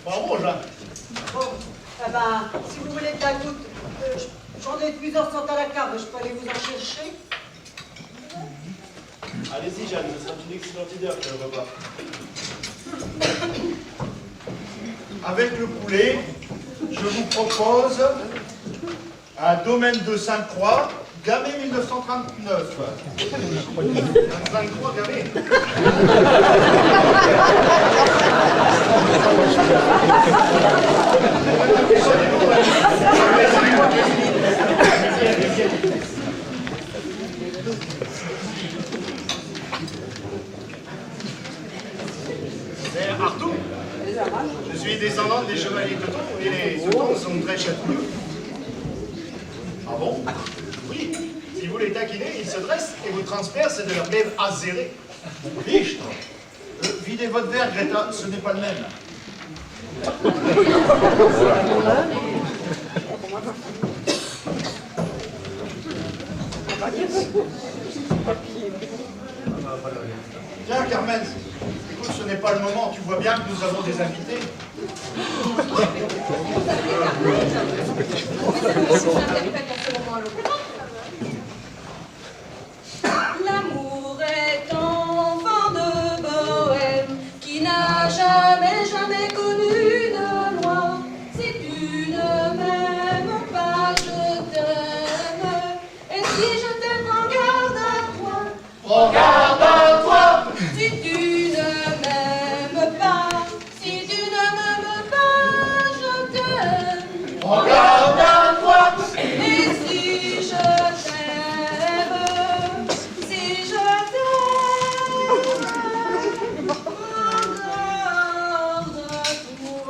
bravo, Jeanne. Bon, eh ben, si vous voulez de la goutte, j'en ai plusieurs sortes à la cave, je peux aller vous en chercher. Allez-y, Jeanne, ce sera une excellente idée après le repas. Avec le poulet, je vous propose un domaine de Sainte-Croix, Gamay 1939. 23 Gamay. Mais Arthur, je suis descendante des chevaliers Teutons et les Teutons sont très chatouilleux. Ah bon? Oui. Si vous les taquinez, ils se dressent et vous transpercent de leur lèvre acérée. Fichtre. Videz votre verre, Greta, ce n'est pas le même. Tiens, Carmen, écoute, ce n'est pas le moment, tu vois bien que nous avons des invités. L'amour est enfant de bohème qui n'a jamais connu de loi. Si tu ne m'aimes pas, je t'aime. Et si je t'aime, prends garde à toi. Prends garde à toi. Si tu ne m'aimes pas, si tu ne m'aimes pas, je t'aime. Prends garde à toi. Et si je t'aime, si je t'aime, prends garde à toi.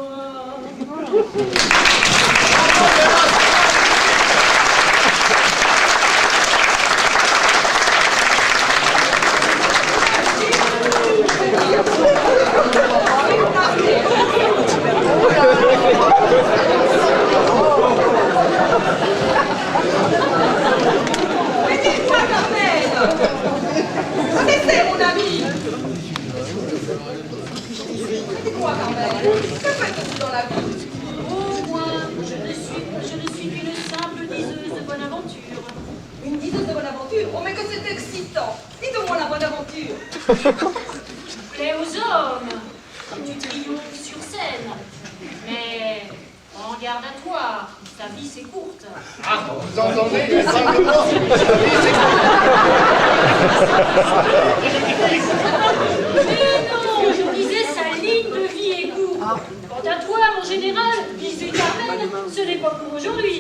Mais dis-moi, Carmen! C'est mon ami! Dis-moi, Carmen, que faites-vous dans la vie? Au moins, je ne suis qu'une simple diseuse de bonne aventure. Une diseuse de bonne aventure? Oh, mais que c'est excitant! Dites-moi la bonne aventure! Plaît aux hommes, tu triomphes sur scène. Mais prends garde à toi, ta vie c'est courte. Ah, vous entendez les 5 mots? Mais non, je disais sa ligne de vie est courte. Quant à toi, mon général, fils de Carmen, ce n'est pas pour aujourd'hui.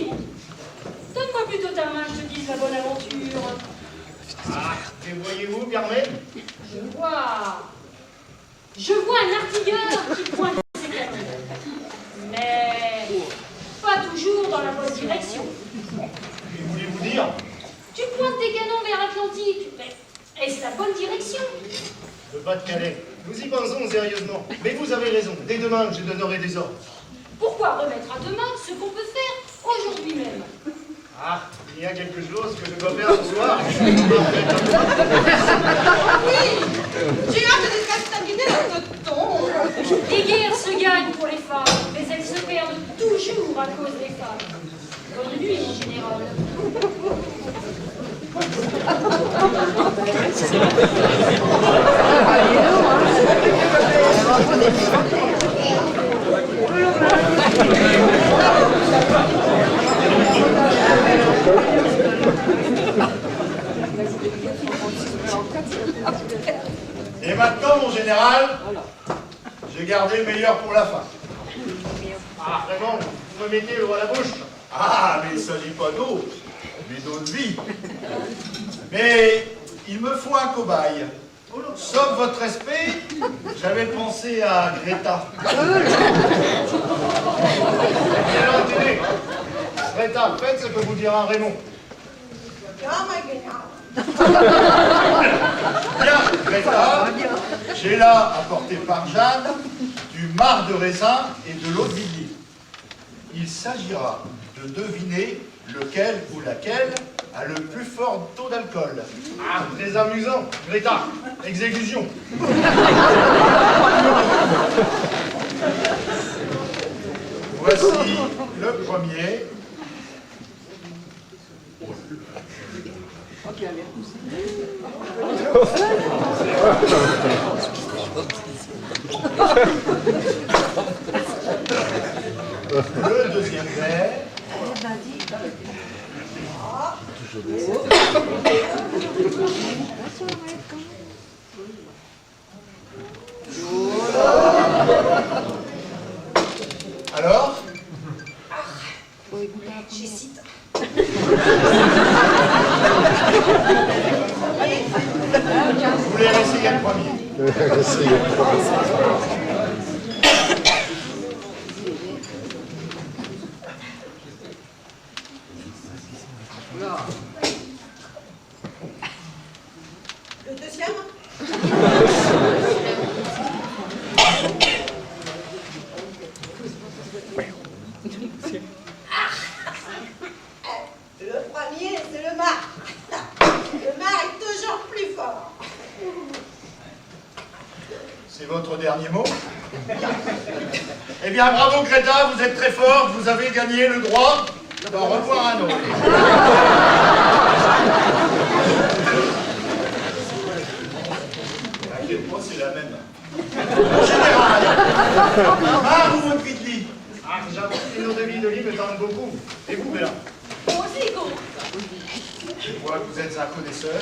Donne-moi plutôt ta main, je te dise la bonne aventure. Ah, et voyez-vous, Carmen? Je vois un artilleur qui pointe ses canons. Mais pas toujours dans la bonne direction. Que voulez-vous dire? Tu pointes tes canons vers l'Atlantique. Mais est-ce la bonne direction? Le Pas-de-Calais. Nous y pensons sérieusement. Mais vous avez raison. Dès demain, je donnerai des ordres. Pourquoi remettre à demain ce qu'on peut faire aujourd'hui même? Ah, il y a quelque chose que je dois faire ce soir. Oui! J'ai hâte de terminer notre ton! Les guerres se gagnent pour les femmes, mais elles se perdent toujours à cause des femmes. Bonne nuit, mon général. Et maintenant, mon général, j'ai gardé le meilleur pour la fin. Ah, vraiment, vous me mettez l'eau à la bouche. Ah, mais il ne s'agit pas d'eau, mais d'eau de vie. Mais il me faut un cobaye. Sauf votre respect, j'avais pensé à Greta. Et alors, tenez. Greta, faites ce que vous dira Raymond. Bien, Greta, j'ai là, apporté par Jeanne, du marc de raisin et de l'eau de Villiers. Il s'agira de deviner lequel ou laquelle a le plus fort taux d'alcool. Ah, très amusant. Greta, exécution. Voici le premier. Le deuxième verre. Alors? J'hésite. Vous voulez essayer le premier? Le deuxième? Le premier, c'est le mar. Le mar est toujours plus fort. C'est votre dernier mot? Eh bien, bravo Greta, vous êtes très fort, vous avez gagné le droit d'en revoir un autre. T'inquiète pas, c'est la même. En général, Mar ou votre vie de lit? Ah, j'avoue que les noms de vie de lit me tentent beaucoup. Et vous, Béla? Moi aussi, go. Je vois que vous êtes un connaisseur.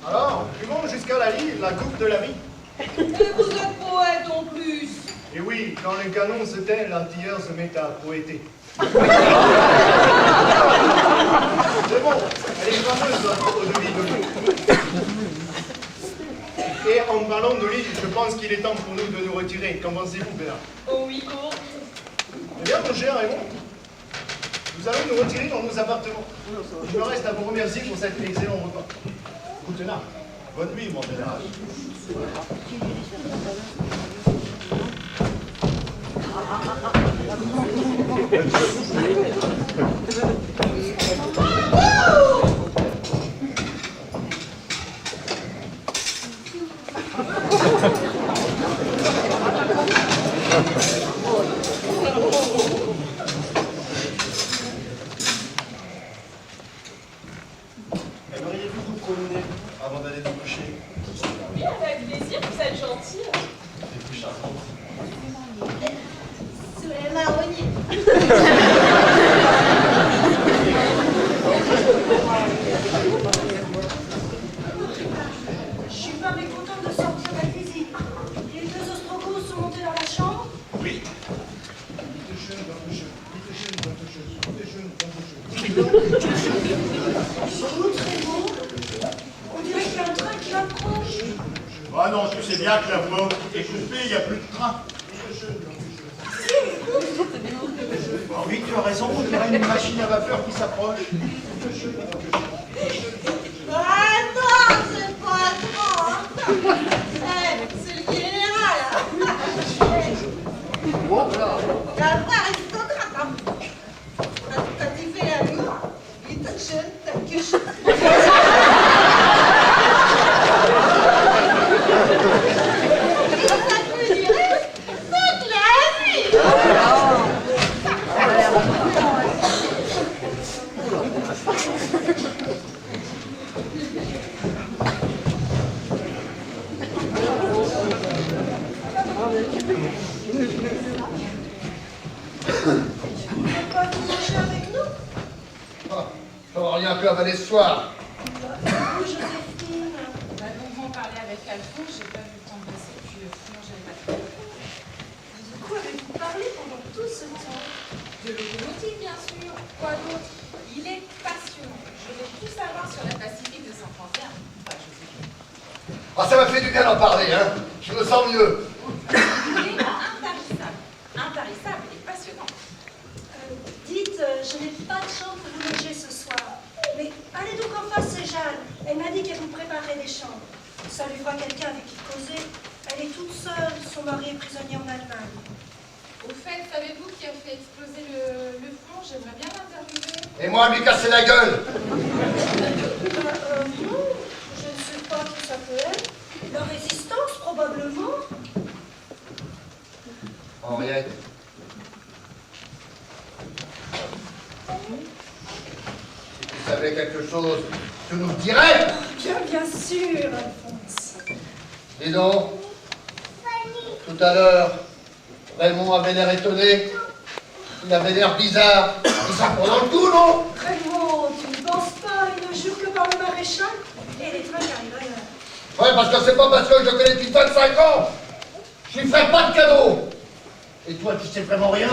Alors, buvons jusqu'à la coupe de la vie. Et vous êtes poète en plus. Et oui, quand le canon se tait, l'artilleur se met à poéter. C'est bon, elle est fameuse, votre eau de vie de lit. Et en parlant de lit, je pense qu'il est temps pour nous de nous retirer. Qu'en pensez-vous, Béla? Oh oui, go. Eh bien, mon cher Raymond, nous allons nous retirer dans nos appartements. Je me reste à vous remercier pour cet excellent repas. Goutenard. Bonne nuit, mon général. Aimeriez-vous vous promener avant d'aller vous coucher? Oui, avec plaisir, vous êtes gentil. C'est plus charmant. Sous les marronniers. Je suis pas mécontente de sortir de la cuisine. Les deux ostrogos sont montés dans la chambre. Oui. Sans doute très beau. On dirait qu'il y a un train qui approche. Ah non, tu sais bien que la voie est coupée, il n'y a plus de train. Ah oui, tu as raison, on dirait une machine à vapeur qui s'approche. Ah non, c'est pas trop. C'est le général. La vraie aristocrate. T'as dit fait la nuit. Il t'a jeune, t'as que je. Ça peut durer toute la vie. Pas vous manger avec nous? J'aurais rien pu avaler ce soir. Vous, Joséphine. Bah, longuement parlé avec Alphonse, j'ai pas vu le temps de passer, puis finalement j'avais pas trop. De quoi avez-vous parlé pendant tout ce temps? De locomotive, bien sûr. Quoi d'autre? Il est passionnant. Je veux tout savoir sur la Pacifique de Saint-François. Enfin, Joséphine. Ah, ça m'a fait du bien d'en parler, hein. Je me sens mieux. Il est intarissable. Intarissable et passionnant. Dites, je n'ai pas de chambre pour vous loger ce soir. Mais allez donc en face, c'est Jeanne. Elle m'a dit qu'elle vous préparait des chambres. Ça lui fera quelqu'un avec qui causer. Elle est toute seule, son mari est prisonnier en Allemagne. Au fait, savez-vous qui a fait exploser le front? J'aimerais bien l'interviewer. Et moi, lui casser la gueule. Non, je ne sais pas qui ça peut être. La résistance, probablement. Henriette. Si tu savais quelque chose, tu nous le dirais. Bien sûr, Alphonse. Dis donc, tout à l'heure, Raymond avait l'air étonné. Il avait l'air bizarre. Il s'en prend dans le cou, non? Raymond, tu ne penses pas, il ne jure que par le maréchal et les trains qui arrivent à l'heure. Ouais, parce que c'est pas parce que je le connais depuis 25 ans. Je lui fais pas de cadeau. Et toi, tu sais vraiment rien?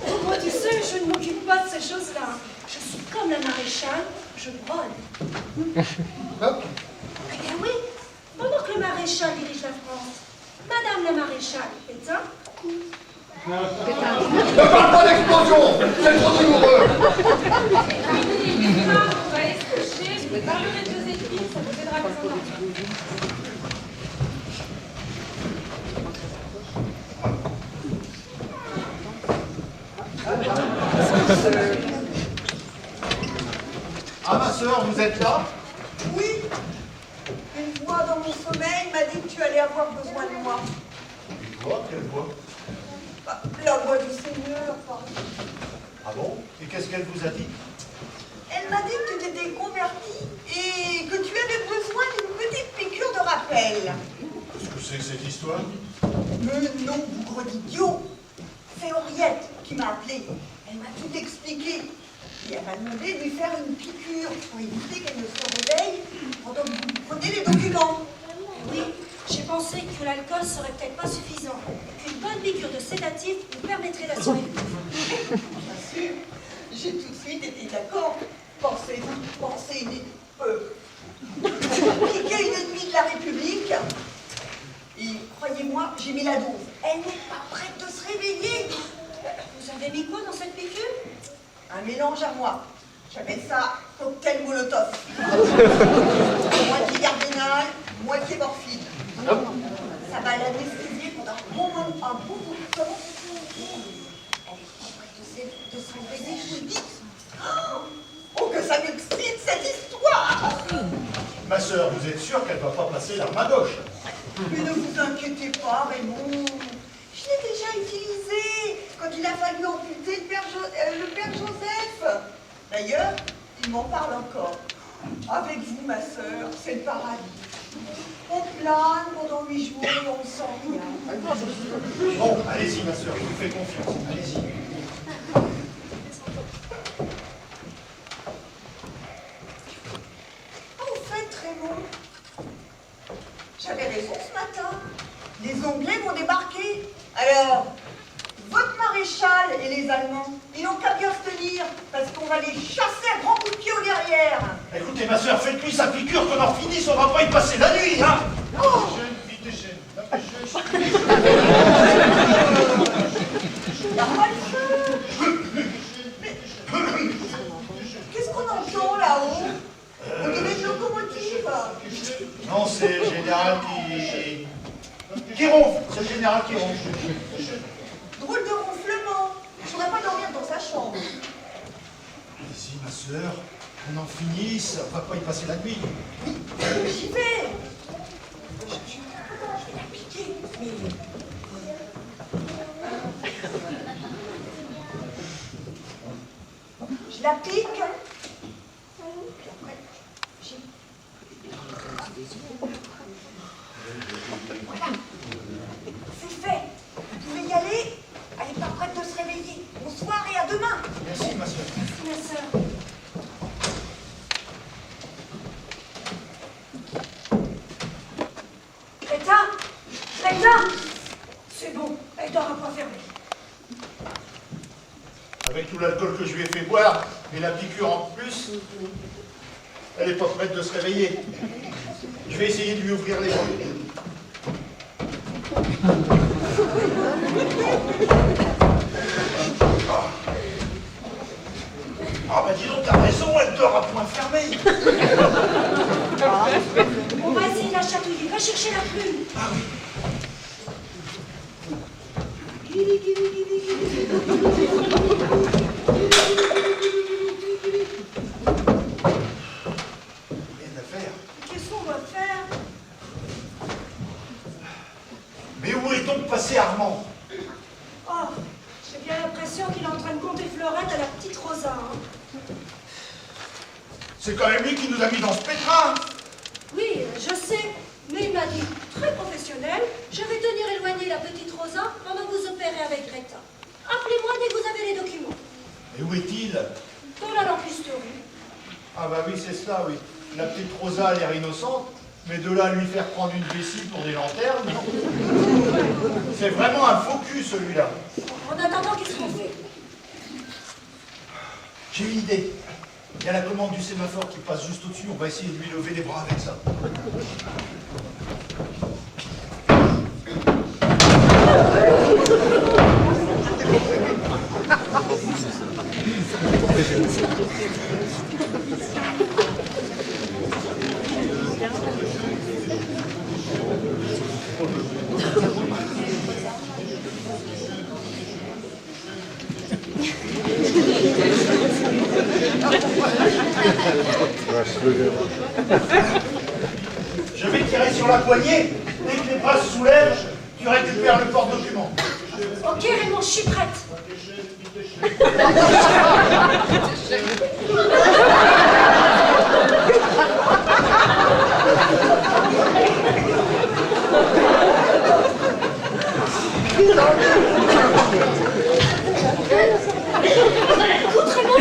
Oh, moi, tu sais, je ne m'occupe pas de ces choses-là. Je suis comme la maréchale, je brode. Hein? Eh bien oui, pendant que le maréchal dirige la France, Madame la maréchale est un coup. Ne parle pas d'explosion! C'est trop douloureux! On va aller se coucher, je vais parler les deux équipes, ça vous aidera à vous endormir. Ah, ma sœur, vous êtes là? Oui. Une voix dans mon sommeil m'a dit que tu allais avoir besoin de moi. Une voix? Quelle voix? Bah, la voix du Seigneur, pardon. Ah bon? Et qu'est-ce qu'elle vous a dit? Elle m'a dit que tu t'étais convertie et que tu avais besoin d'une petite piqûre de rappel. Qu'est-ce que c'est que cette histoire? Mais non, bougre d'idiot. C'est Henriette qui m'a appelé. Elle m'a tout expliqué. Et elle m'a demandé de lui faire une piqûre pour éviter qu'elle ne se réveille pendant que vous prenez les documents. Oui, j'ai pensé que l'alcool serait peut-être pas suffisant, qu'une bonne piqûre de sédatif nous permettrait d'assurer le coup. Bien sûr, j'ai tout de suite été d'accord. Pensez une piquer une ennemie de la République. Et croyez-moi, j'ai mis la dose. Elle n'est pas prête de se réveiller. Vous avez mis quoi dans cette piqûre? Un mélange à moi. J'appelle ça cocktail molotov. Moitié cardinal, moitié morphine. Ça va l'anesthésier pendant un bon bout de temps. Elle est pas prête de se réveiller, je vous le dis. Oh, que ça m'excite cette histoire! Ma sœur, vous êtes sûre qu'elle ne va pas passer l'arme à gauche? Mais ne vous inquiétez pas, Raymond. Je l'ai déjà utilisé quand il a fallu amputer le père Joseph. D'ailleurs, il m'en parle encore. Avec vous, ma sœur, c'est le paradis. On plane pendant 8 jours et on ne sent rien. Bon, allez-y, ma sœur, je vous fais confiance. Allez-y. Au fait, Raymond, j'avais raison ce matin. Les Anglais vont débarquer. Alors, votre maréchal et les Allemands, ils n'ont qu'à bien se tenir, parce qu'on va les chasser à grands coups de pied au derrière. Écoutez, ma sœur, faites-lui sa piqûre, qu'on en finisse, on va pas y passer la nuit, hein? Oh, il a pas le feu. Mais qu'est-ce qu'on entend là-haut? On dirait une locomotive. Non, c'est le général qui ronfle. C'est le général qui ronfle. Drôle de ronflement. Je ne pourrais pas dormir dans sa chambre. Allez-y, ma sœur, qu'on en finisse, on va pas y passer la nuit. J'y vais. Je vais la piquer. Mais... Je la pique. Puis après, j'y... Voilà. C'est fait. Vous pouvez y aller. Elle n'est pas prête de se réveiller. Bonsoir et à demain. Merci, ma sœur. Merci, ma sœur. Greta, c'est bon, elle dort à point fermé. Avec tout l'alcool que je lui ai fait boire, et la piqûre en plus, elle n'est pas prête de se réveiller. Je vais essayer de lui ouvrir les yeux. Ah bah dis donc, t'as raison, elle dort à point fermé. On va essayer de la chatouiller, va chercher la plume. Ah oui. Rien à faire. Qu'est-ce qu'on va faire? Mais où est donc passé Armand? Oh, j'ai bien l'impression qu'il est en train de compter fleurette à la petite Rosa. Hein. C'est quand même lui qui nous a mis dans ce pétrin. Oui, je sais, mais il m'a dit, très professionnel, je vais tenir éloigner la petite Rosa pendant que vous opérez avec Greta. Appelez-moi dès que vous avez les documents. Et où est-il? Dans la lampisterie. Ah bah oui, c'est cela, oui. La petite Rosa a l'air innocente, mais de là à lui faire prendre une vessie pour des lanternes, c'est vraiment un faux cul, celui-là. En attendant, qu'est-ce qu'on fait? J'ai une idée. Il y a la commande du sémaphore qui passe juste au-dessus, on va essayer de lui lever les bras avec ça. Je vais tirer sur la poignée. Dès que les bras se soulèvent, tu récupères le porte-document. Ok, Raymond, je suis prête. Écoute, Raymond,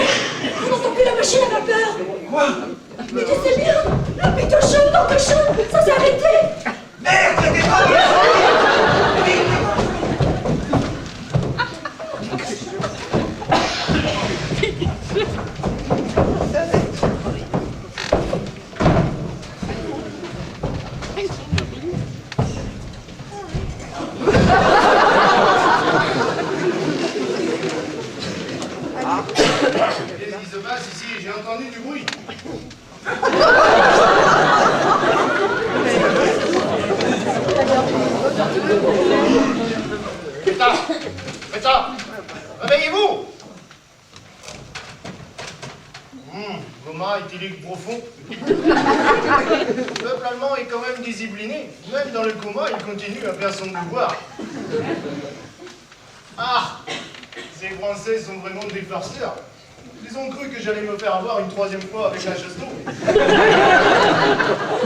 on n'entend plus la machine à vapeur. Quoi? Mais tu sais bien, le piton chaud dans le cochon, ça s'est arrêté. Merde, il y a des balles. Qu'est-ce qui se passe ici? J'ai entendu du bruit. Pétard, réveillez-vous. Coma éthylique profond. Le peuple allemand est quand même discipliné. Même dans le coma, il continue à faire son devoir. Ah, ces Français sont vraiment des farceurs. Ils ont cru que j'allais me faire avoir une troisième fois avec la chasse d'eau.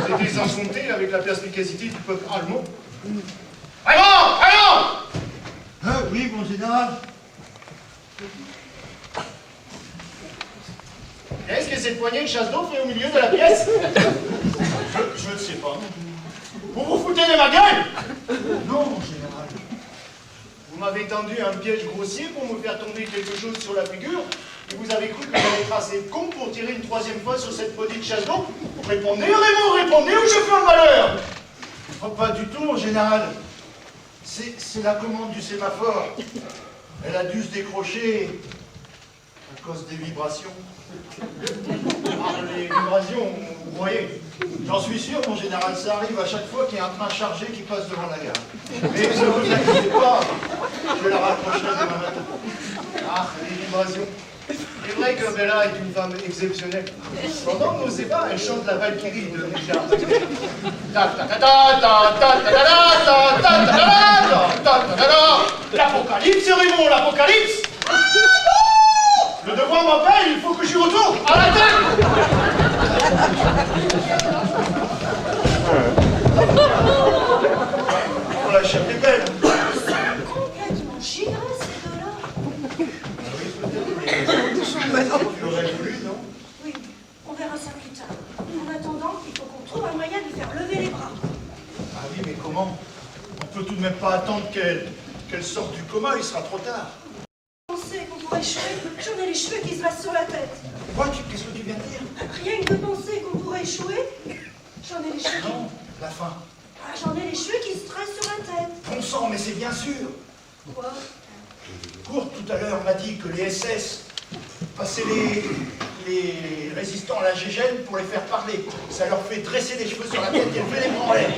C'était sans compter avec la perspicacité du peuple allemand. Raymond! Raymond! Ah oui, mon général. Qu'est-ce que cette poignée de chasse d'eau fait au milieu de la pièce? Je ne sais pas. Vous vous foutez de ma gueule? Non, mon général. Vous m'avez tendu un piège grossier pour me faire tomber quelque chose sur la figure, et vous avez cru que j'allais être assez con pour tirer une troisième fois sur cette maudite chasse d'eau? Répondez, Raymond, répondez, ou je fais un malheur! Oh, pas du tout, mon général. C'est la commande du sémaphore. Elle a dû se décrocher à cause des vibrations. Ah, les vibrations, vous voyez? J'en suis sûr, mon général, ça arrive à chaque fois qu'il y a un train chargé qui passe devant la gare. Mais ne vous inquiétez pas, je la raccrocherai demain matin. Ah, les vibrations. C'est vrai que Bella est une femme exceptionnelle. Pendant nos ébats, elle chante la Valkyrie de Richard. L'apocalypse, Raymond, l'apocalypse! Le devoir m'appelle, il faut que j'y retourne. À l'attaque! Oh, la chair est belle. Complètement givrés, ces deux-là. J'aurais voulu, non? Oui, on verra ça plus tard. En attendant, il faut qu'on trouve un moyen de lui faire lever les bras. Ah oui, mais comment? On peut tout de même pas attendre qu'elle sorte du coma, il sera trop tard. Penser qu'on pourrait échouer, j'en ai les cheveux qui se passent sur la tête. Quoi? Qu'est-ce que tu viens de dire? Rien que de penser qu'on pourrait échouer, j'en ai les cheveux qui... Non, la fin. Ah, j'en ai les cheveux qui se tressent sur la tête. Bon sang, mais c'est bien sûr. Quoi? Kurt, tout à l'heure, m'a dit que les SS passaient les résistants à la gégène pour les faire parler. Ça leur fait dresser les cheveux sur la tête et lever les bras en l'air.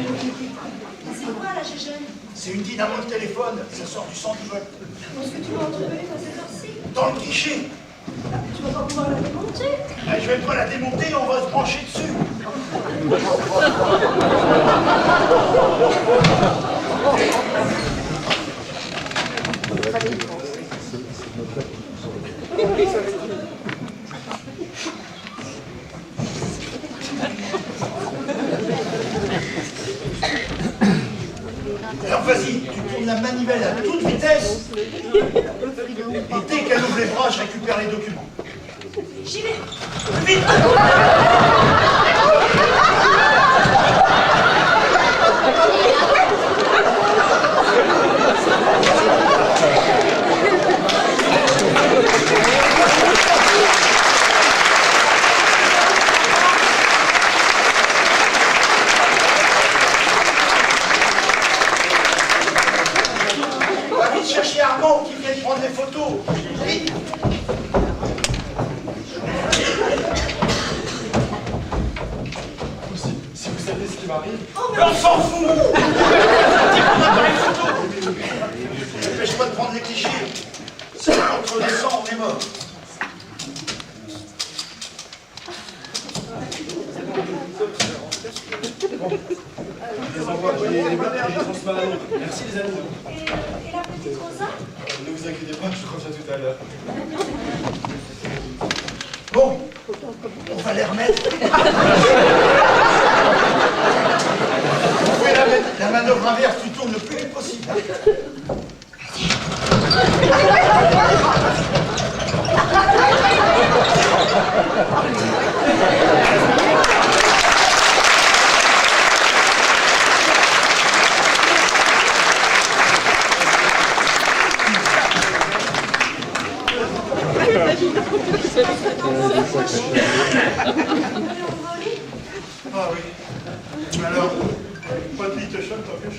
C'est quoi la gégène? C'est une dynamo de téléphone, ça sort du 110 volts. Est-ce que tu vas en trouver une à cette heure-ci? Dans le guichet. Tu vas pas pouvoir la démonter? Je vais pas la démonter, on va se brancher dessus. Alors vas-y, tu tournes la manivelle à toute vitesse. Et dès qu'elle ouvre les bras, je récupère les documents. J'y vais. Vite! Va vite chercher Armand qui vient de prendre les photos. Vite! Mais on s'en fout. Dis mon appareil photo. Dépêche-toi de prendre les clichés. Si on te redescend, on est mort. Je les envoie les boîtes et je les transmets à l'autre. Merci les amis. Et la petite Rosa? Ne vous inquiétez pas, je reviens tout à l'heure. Bon, on va les remettre. On fait la manœuvre inverse, tu tournes le plus vite possible. Ah oui. Alors, pas de lit te choque, pas plus.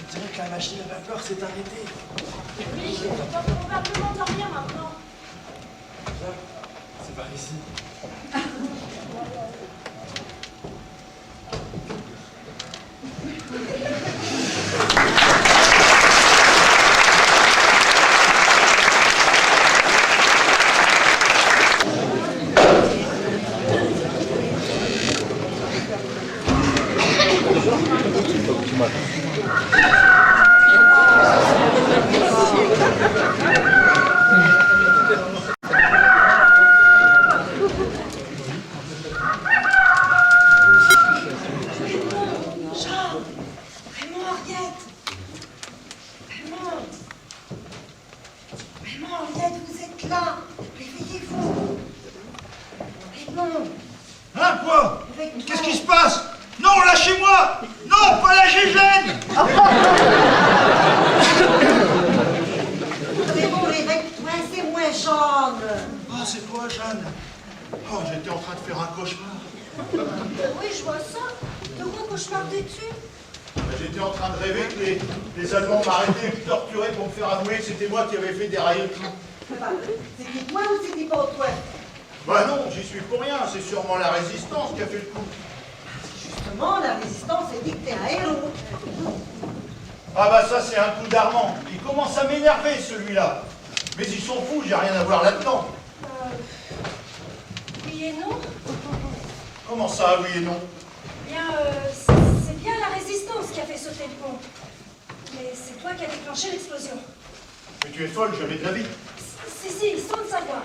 On dirait que la machine à vapeur s'est arrêtée. Oui, je dois probablement dormir maintenant. Là, c'est par ici. Hein, quoi? Qu'est-ce qui se passe? Non, lâchez-moi! Non, pas la Gégène! Raymond, réveille-toi, c'est moi, Jeanne. Ah, c'est toi, Jeanne. Oh, j'étais en train de faire un cauchemar. Oui, je vois ça. De quoi cauchemardais-tu? J'étais en train de rêver que les Allemands m'arrêtaient et me torturaient pour me faire avouer que c'était moi qui avais fait dérailler le train. C'était toi ou c'était pas toi? Bah non, j'y suis pour rien, c'est sûrement la résistance qui a fait le coup. Justement, la résistance a dit que t'es un héros. Ah bah ça c'est un coup d'Armand. Il commence à m'énerver celui-là. Mais ils s'en foutent, j'ai rien à voir là-dedans. Oui et non. Comment ça, oui et non? Bien, c'est bien la résistance qui a fait sauter le pont. Mais c'est toi qui as déclenché l'explosion. Mais tu es folle, j'avais de la vie. Si, sans le savoir.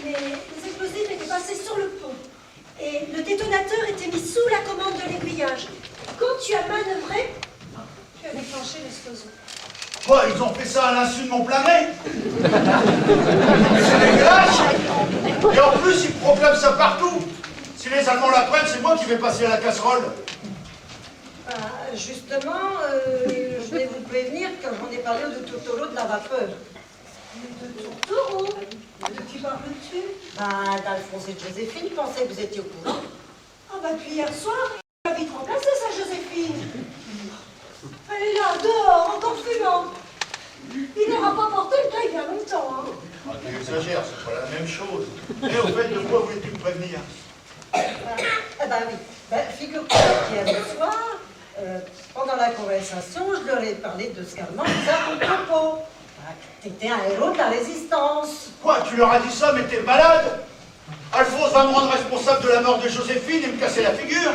Mais les explosifs étaient passés sur le pont. Et le détonateur était mis sous la commande de l'aiguillage. Quand tu as manœuvré, tu as déclenché l'explosion. Quoi, ils ont fait ça à l'insu de mon plein nez? Mais c'est dégueulasse! Et en plus, ils proclament ça partout! Si les Allemands l'apprennent, c'est moi qui vais passer à la casserole. Justement, je vais vous prévenir que j'en ai parlé de Totoro de la vapeur. De Totoro? De qui parles-tu? D'Alphonse et de Joséphine, je pensais que vous étiez au courant. Ah bah depuis hier soir, il a vite remplacé sa Joséphine. Elle est là, dehors, encore fumante. Il n'aura pas porté le tas il y a longtemps, hein. Ah, tu exagères, c'est pas la même chose. Et au fait, de quoi voulais-tu me prévenir? Oui. Figure-toi qu'hier soir, pendant la conversation, je leur ai parlé de Scarman, ça à ton propos. T'étais un héros de la résistance. Quoi, tu leur as dit ça, mais t'es malade? Alphonse va me rendre responsable de la mort de Joséphine et me casser la figure?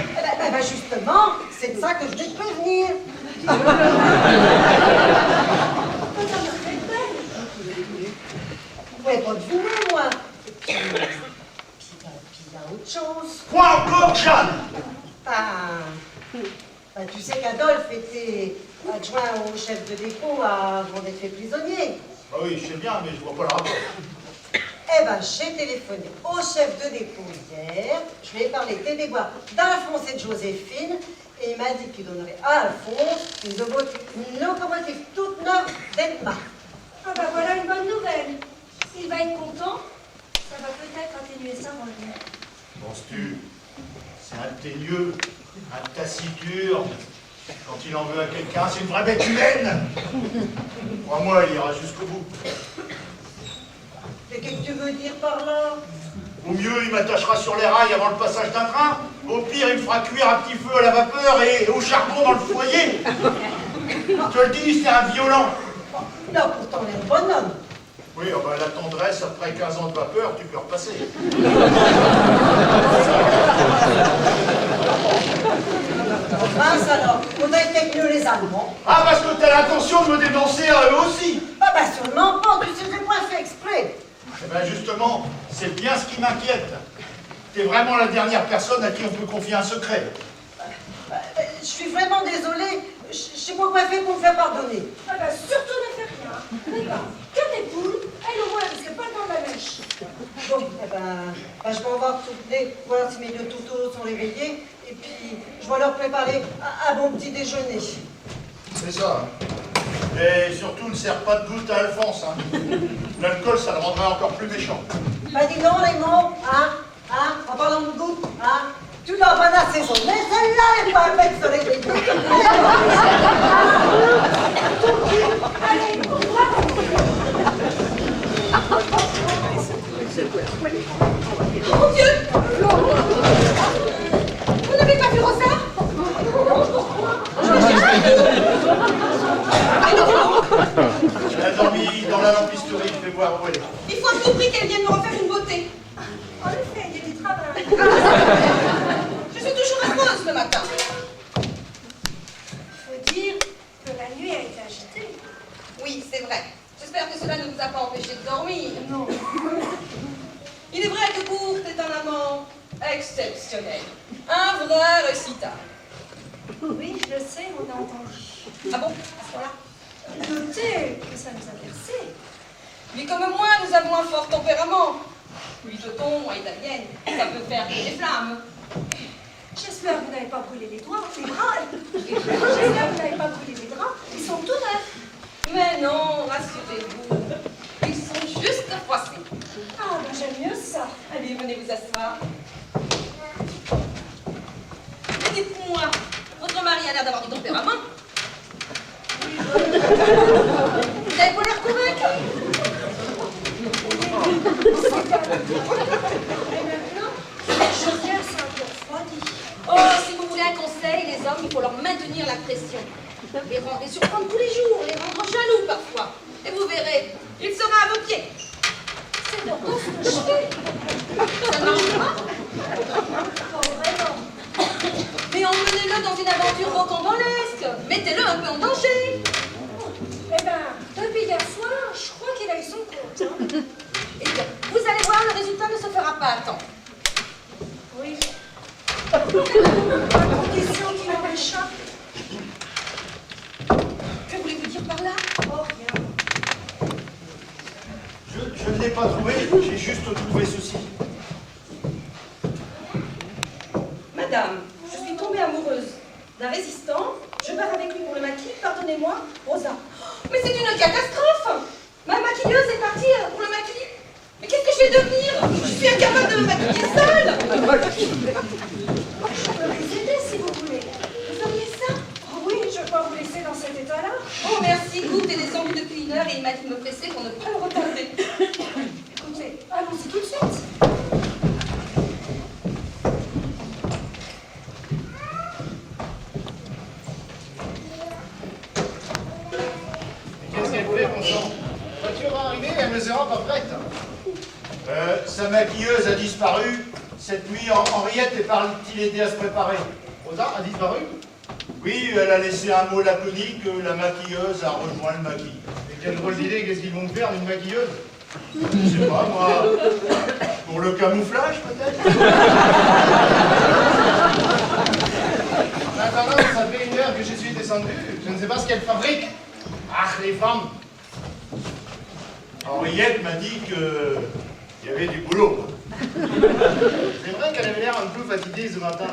Justement, c'est de ça que je vais te prévenir. Vous pouvez pas deviner, moi. Puis il y a autre chose. Quoi encore, Jeanne? Tu sais qu'Adolphe était adjoint au chef de dépôt avant d'être fait prisonnier. Ah oui, je sais bien, mais je vois pas le rapport. Eh ben, j'ai téléphoné au chef de dépôt hier, je lui ai parlé des déboires d'Alphonse et de Joséphine, et il m'a dit qu'il donnerait à Alphonse une locomotive toute neuve d'Edma. Ah bah voilà une bonne nouvelle. Il va être content. Ça va peut-être atténuer sa revue. Penses-tu? C'est un teigneux, un taciturne. Quand il en veut à quelqu'un, c'est une vraie bête humaine. Crois-moi, il ira jusqu'au bout. Mais qu'est-ce que tu veux dire par là? Au mieux, il m'attachera sur les rails avant le passage d'un train. Au pire, il me fera cuire un petit feu à la vapeur et au charbon dans le foyer. Je te le dis, c'est un violent. Il a pourtant l'air bonhomme. Oui, oh ben, la tendresse, après 15 ans de vapeur, tu peux repasser. Mince alors, on a été mieux les Allemands. Ah, parce que t'as l'intention de me dénoncer à eux aussi. Ah bah sûrement pas, tu sais, j'ai pas fait exprès. Eh ben justement, c'est bien ce qui m'inquiète. T'es vraiment la dernière personne à qui on peut confier un secret. Je suis vraiment désolée, je sais pas quoi faire pour me faire pardonner. Ah bah surtout ne fais rien. Regarde, que des poules, elles au moins elles risquent pas dans la mèche. Bon, eh ben, je vais en voir voir si mes deux toutous sont réveillés, et puis je vais leur préparer un bon petit déjeuner. C'est ça. Hein. Et surtout, ne sers pas de goutte à Alphonse. Hein. L'alcool, ça le rendrait encore plus méchant. Bah dis donc, Raymond, en parlant de goutte, tu dois pas la saison, mais celle-là n'est pas faite de se réveiller. Allez, on va. Mon Dieu! Vous n'avez pas vu Rosa? Elle a dormi dans la lampisterie, je vais voir où elle est. Il faut à tout prix qu'elle vienne me refaire une beauté. En effet, il y a du travail. Je suis toujours heureuse le matin. Faut dire que la nuit a été agitée. Oui, c'est vrai. J'espère que cela ne vous a pas empêché de dormir. Non. Il est vrai que Kurt est un amant exceptionnel. Un vrai récital. Oui, je le sais, on a entendu. Ah bon, à ce point-là? Notez que ça nous a versé. Lui comme moi, nous avons un fort tempérament. Lui jeton, moi italienne, ça peut faire des flammes. J'espère que vous n'avez pas brûlé les doigts, les bras. J'espère que vous n'avez pas brûlé les draps. Ils sont tout neufs. Mais non, rassurez-vous. Ils sont juste froissés. Ah, ben j'aime mieux ça. Allez, venez vous asseoir. Dites-moi, votre mari a l'air d'avoir du tempérament. Vous avez pas l'air convaincu. Et maintenant, la chaudière s'est un peu refroidie. Oh, si vous voulez un conseil, les hommes, il faut leur maintenir la pression. Les surprendre tous les jours, les rendre jaloux parfois. Et vous verrez, il sera à vos pieds. C'est pourtant ce que je fais. Ça ne marche pas. Oh, vraiment. Mais emmenez-le dans une aventure rocambolesque. Mettez-le un peu en danger. Eh ben, depuis hier soir, je crois qu'il a eu son compte. Hein. Eh bien, vous allez voir, le résultat ne se fera pas attendre. Oui. À condition qu'il en échappe. Que voulez-vous dire par là? Oh, rien. Je ne l'ai pas trouvé, j'ai juste trouvé ceci. Madame, je suis tombée amoureuse d'un résistant. Je pars avec lui pour le maquis. Pardonnez-moi, Rosa. Oh, mais c'est une catastrophe! Ma maquilleuse est partie pour le maquis. Mais qu'est-ce que je vais devenir? Je suis incapable de me maquiller seule! Je peux vous aider si vous voulez. Vous feriez ça? Oh oui, je ne peux pas vous laisser dans cet état-là. Oh merci, Kurt est descendu depuis 1 heure et il m'a dit de me presser pour ne pas le retarder. Écoutez, allons-y tout de suite. Qu'est-ce qu'elle fait, mon sang? La voiture va arriver et elle me sera pas prête. Sa maquilleuse a disparu. Cette nuit, Henriette est partie l'aider à se préparer. Rosa a disparu? Oui, elle a laissé un mot laconique, la maquilleuse a rejoint le maquis. Mais quelle drôle d'idée, qu'est-ce qu'ils vont me faire d'une maquilleuse? Je sais pas, moi. Pour le camouflage, peut-être? En attendant, ça fait 1 heure que je suis descendu. Je ne sais pas ce qu'elle fabrique. Ah, les femmes! Henriette m'a dit que Il y avait du boulot. C'est vrai qu'elle avait l'air un peu fatiguée ce matin.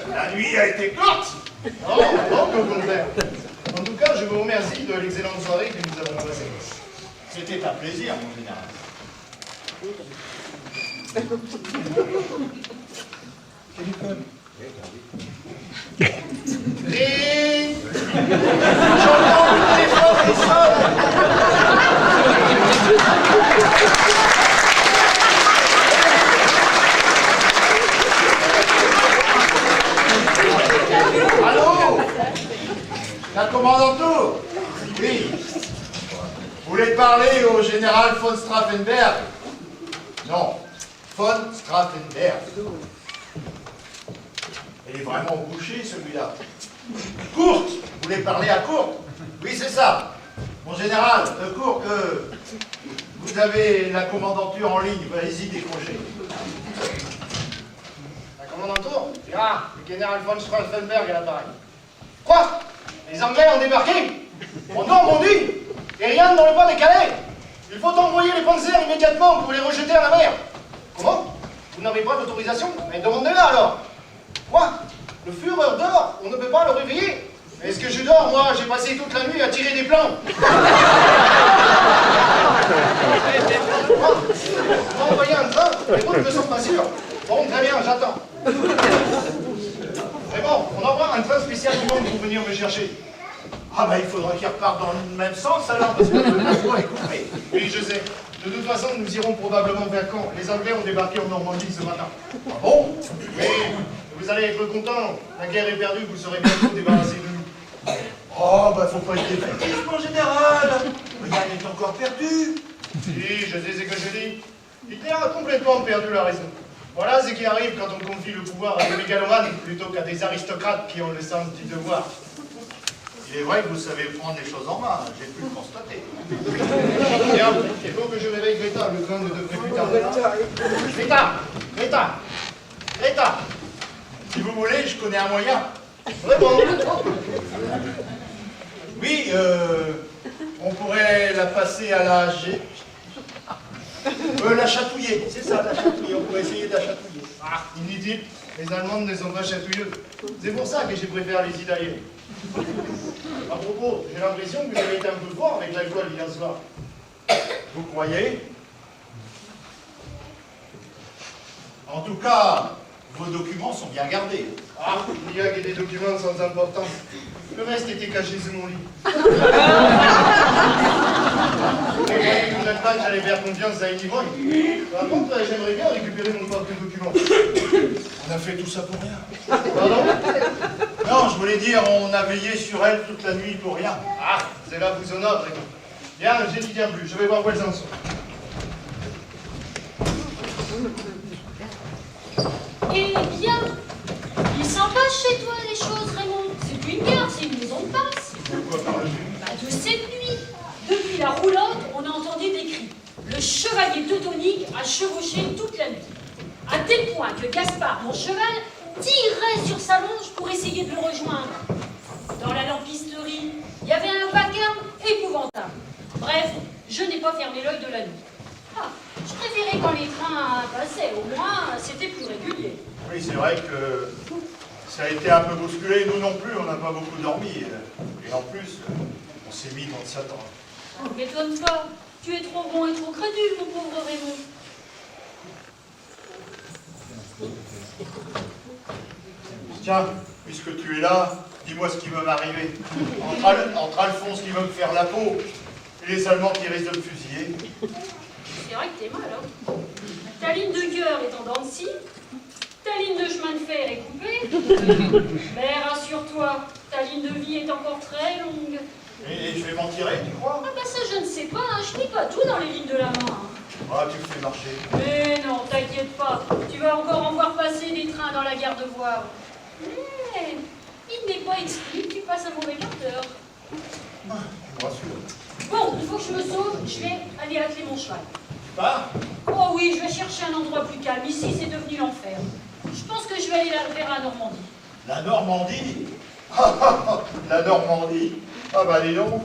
La nuit a été courte. Non, non, au contraire. En tout cas, je vous remercie de l'excellente soirée que nous avons passée. C'était un plaisir, mon général. Ring. J'entends le téléphone qui sonne. Allô? La commandanture? Oui. Vous voulez parler au général von Straffenberg? Non, von Straffenberg. Il est vraiment bouché, celui-là. Courte! Vous voulez parler à Courte? Oui, c'est ça. Mon général, Courte, vous avez la commandanture en ligne. Allez-y, décrochez. La commandanture? Ah, le général von Straffenberg à l'appareil. Quoi? Les Anglais ont débarqué? En Normandie? Et rien dans le bas des Calais? Il faut envoyer les panzers immédiatement pour les rejeter à la mer. Comment? Vous n'avez pas d'autorisation? Mais demandez-la alors. Quoi? Le Führer dort? On ne peut pas le réveiller? Est-ce que je dors? Moi, j'ai passé toute la nuit à tirer des plans. Quoi? Vous m'envoyez un train? Les routes ne sont pas sûres. Bon, très bien, j'attends. Mais bon, on envoie un train spécial du monde pour venir me chercher. Ah bah il faudra qu'il reparte dans le même sens alors, parce que la voie est coupée. Oui, je sais. De toute façon, nous irons probablement vers Caen. Les Anglais ont débarqué en Normandie ce matin. Ah bon? Oui, vous allez être content. La guerre est perdue, vous serez bientôt débarrassés de nous. Oh bah faut pas être défaitiste, mon général. Rien n'est encore perdu. Oui, je sais ce que je dis. Hitler a complètement perdu la raison. Voilà ce qui arrive quand on confie le pouvoir à des mégalomanes plutôt qu'à des aristocrates qui ont le sens du devoir. Il est vrai que vous savez prendre les choses en main, j'ai pu le constater. Bien, il faut que je réveille Greta, le train ne devrait plus tarder. Greta! Greta! Greta! Si vous voulez, je connais un moyen. Vraiment? Oui, on pourrait la passer à la la chatouiller, c'est ça, la chatouiller, on pourrait essayer de la chatouiller. Ah, inutile, les Allemandes ne sont pas chatouilleuses. C'est pour ça que je préfère les Italiens. À propos, j'ai l'impression que vous avez été un peu fort avec l'alcool hier soir. Vous croyez? En tout cas, vos documents sont bien gardés. Ah, il y a que des documents sans importance. Le reste était caché sous mon lit. Vous croyez que vous n'êtes pas que j'allais faire confiance à une ivrogne? Par contre, j'aimerais bien récupérer mon porte de documents. On a fait tout ça pour rien. Pardon? Non, je voulais dire, on a veillé sur elle toute la nuit pour rien. Ah, c'est là vous honneur, Raymond. Bien, je n'y tiens plus. Je vais voir où elles en sont. Eh bien, il s'en passe chez toi les choses, Raymond. C'est plus une gare, c'est une maison de passe. De quoi parles-tu? Bah, de cette nuit. Depuis la roulotte, on a entendu des cris. Le chevalier teutonique a chevauché toute la nuit. À tel point que Gaspard, mon cheval, tirait sur sa longe pour essayer de le rejoindre. Dans la lampisterie, il y avait un vacarme épouvantable. Bref, je n'ai pas fermé l'œil de la nuit. Ah, je préférais quand les trains passaient, au moins c'était plus régulier. Oui, c'est vrai que ça a été un peu bousculé. Nous non plus, on n'a pas beaucoup dormi. Et en plus, on s'est mis dans le Satan. Oh, m'étonne pas, tu es trop bon et trop crédule, mon pauvre Raymond. Tiens, puisque tu es là, dis-moi ce qui va m'arriver. Entre Alphonse qui veut me faire la peau et les Allemands qui risquent de me fusiller. C'est vrai que t'es mal, hein. Ta ligne de cœur est en dents de scie, ta ligne de chemin de fer est coupée, mais rassure-toi, ta ligne de vie est encore très longue. Et je vais m'en tirer, tu crois? Ah bah ça je ne sais pas, hein. Je lis pas tout dans les lignes de la main. Ah, tu me fais marcher. Mais non, t'inquiète pas, tu vas encore en voir passer des trains dans la gare de Voivre. Mais il n'est pas exclu que tu passes un mauvais quart d'heure. Tu me rassures. Bon, il faut que je me sauve, je vais aller atteler mon cheval. Tu pars? Oh oui, je vais chercher un endroit plus calme. Ici, c'est devenu l'enfer. Je pense que je vais aller vers la Normandie. La Normandie? La Normandie? Ah bah dis donc,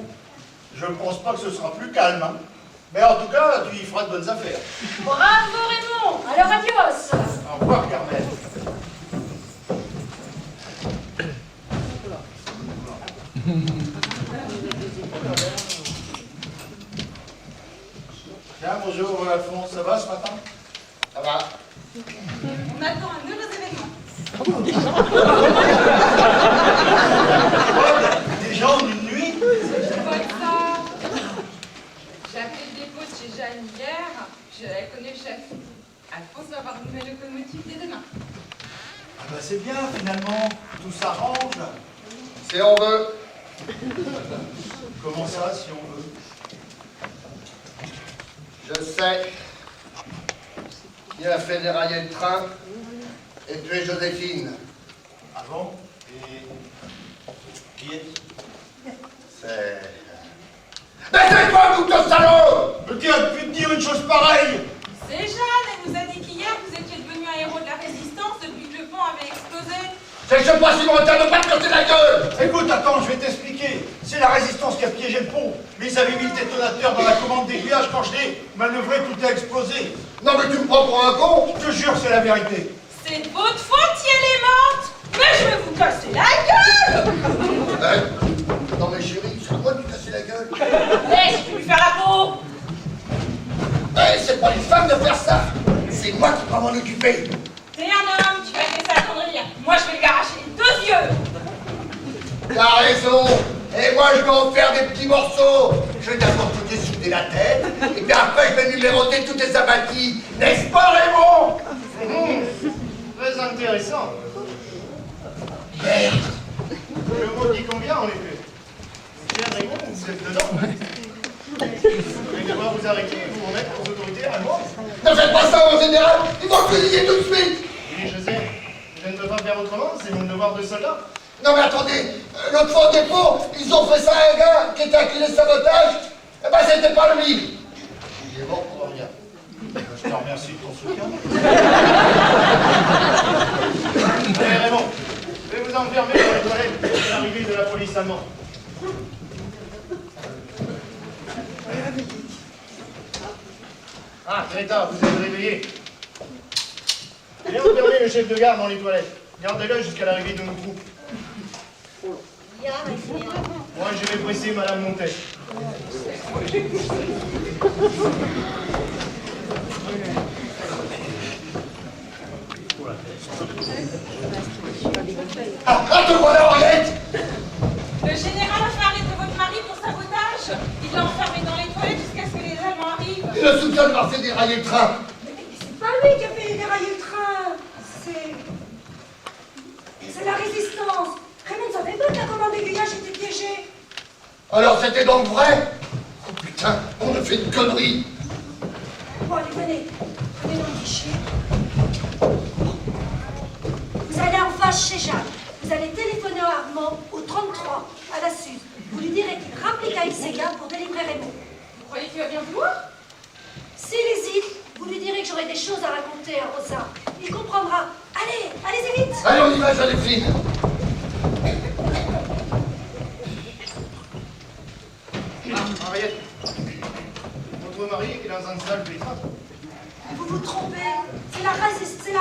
je ne pense pas que ce sera plus calme. Hein. Mais en tout cas, tu y feras de bonnes affaires. Bravo Raymond. Alors adios. Au revoir, Carmen. Tiens, bonjour Alphonse, ça va ce matin? Ça va. On attend un heureux événement. Des gens d'une nuit? Je vois ça. J'ai appelé le dépôt de chez Jeanne hier. Je connais le chef. Alphonse va avoir une nouvelle locomotive dès demain. Ah bah c'est bien finalement, tout s'arrange. Si on veut. Comment ça, si on veut? Je sais. Il a fait dérailler le train et tuer Joséphine. Ah bon? Et qui est? C'est... Mais c'est toi, vous, de salaud! Mais qui a pu te dire une chose pareille? C'est Jeanne, elle nous a dit qu'hier vous étiez devenu un héros de la résistance depuis que le pont avait explosé. C'est que je passe mon temps de pas te casser la gueule! Écoute, attends, je vais t'expliquer. C'est la résistance qui a piégé le pont. Mais ils avaient mis le détonateur dans la commande d'aiguillage. Quand je l'ai manœuvré, tout a explosé. Non mais tu me prends pour un con? Je te jure, c'est la vérité. C'est de votre faute si elle est morte. Mais je vais vous casser la gueule. Hein? Non mais chérie, c'est à moi de lui casser la gueule. Laisse-lui faire la peau. Mais c'est pas une femme de faire ça! C'est moi qui vais m'en occuper! T'es un homme, tu vas laisser ça attendrir. Moi je vais lui arracher les 2 yeux. T'as raison! Et moi je vais en faire des petits morceaux! Je vais d'abord te dessouder la tête, et puis après je vais numéroter toutes les abattis! N'est-ce pas Raymond? Très intéressant. Merde! Le mot dit combien en effet? Tiens Raymond, vous êtes dedans. Vous allez devoir vous arrêter et vous remettre aux autorités allemandes. Ne faites pas ça en général! Ils vont te fusiller tout de suite! Oui, je sais. Je ne peux pas faire autrement, c'est mon devoir de soldat. Non mais attendez! L'autre fois au dépôt, ils ont fait ça à un gars qui était accusé de sabotage! Eh ben c'était pas lui! Il est mort pour rien. Je te remercie de ton soutien. Allez Raymond, je vais vous enfermer dans les toilettes de l'arrivée de la police allemande. Ah, Greta, vous êtes réveillé. Allez enfermer le chef de gare dans les toilettes. Gardez-le jusqu'à l'arrivée de nos troupes. Moi, je vais presser Madame Montet. Ah, te voilà Henriette! Le général a fait arrêter votre mari pour sabotage. Il l'a enfermé dans les toilettes jusqu'à ce que les Allemands arrivent. Il le soupçonne d'avoir fait dérailler le train! Mais c'est pas lui qui a fait dérailler le train. C'est la résistance. Raymond ne savait pas que la commande d'aiguillage était piégée. Alors c'était donc vrai? Oh putain, on a fait une connerie! Bon, allez, venez. Venez dans le guichet. Vous allez en face chez Jeanne. Vous allez téléphoner à Armand au 33, à la Suze. Vous lui direz qu'il rapplique avec ses gars pour délivrer Raymond. Vous croyez qu'il va bien vouloir? S'il hésite, vous lui direz que j'aurai des choses à raconter à Rosa. Il comprendra. Allez, allez-y vite. Allez, on y va, Joséphine! Ah, Henriette. Votre mari est dans un sale pétrin. Vous vous trompez. C'est la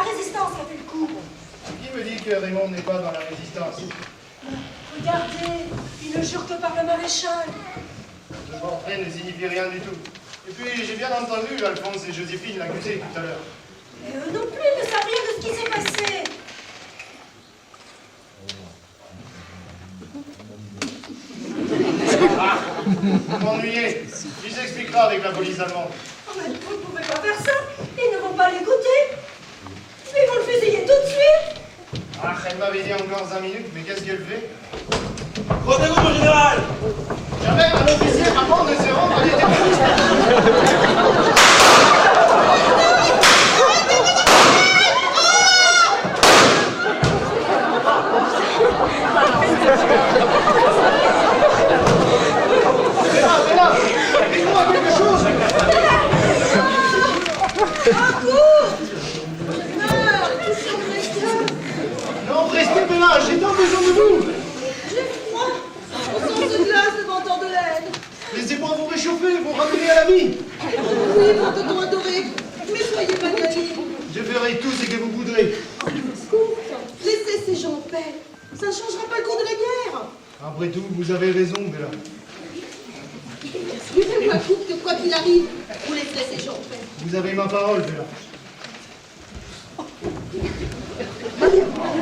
résistance qui a fait le coup. Qui me dit que Raymond n'est pas dans la résistance? Regardez, il ne jure que par le maréchal. Ce portrait ne signifie rien du tout. Et puis, j'ai bien entendu Alphonse et Joséphine l'accuser tout à l'heure. Et eux non plus ne savent rien de ce qui s'est passé. Ah, vous m'ennuyez. Il s'expliquera avec la police allemande. Oh, mais vous ne pouvez pas faire ça. Ils ne vont pas l'écouter. Ils vont le fusiller tout de suite. Ah, elle m'avait dit encore 5 minutes, mais qu'est-ce qu'elle fait? Rendez-vous, mon général! Jamais un officier allemand ne se rend à des dites-moi quelque chose! Non, restez de là, j'ai tant besoin de vous! J'ai froid. On sent de glace devant tant de laine. Laissez-moi vous réchauffer, vous ramener à la vie! Oui, mon tonton adoré, mais soyez magnanime. Je ferai tout ce que vous voudrez. Écoute, laissez ces gens en paix. Ça ne changera pas le cours de la guerre. Après tout, vous avez raison, Bella. Suivez-moi, coupe, que quoi qu'il arrive, vous laisserez ces gens en paix. Vous avez ma parole, Bella.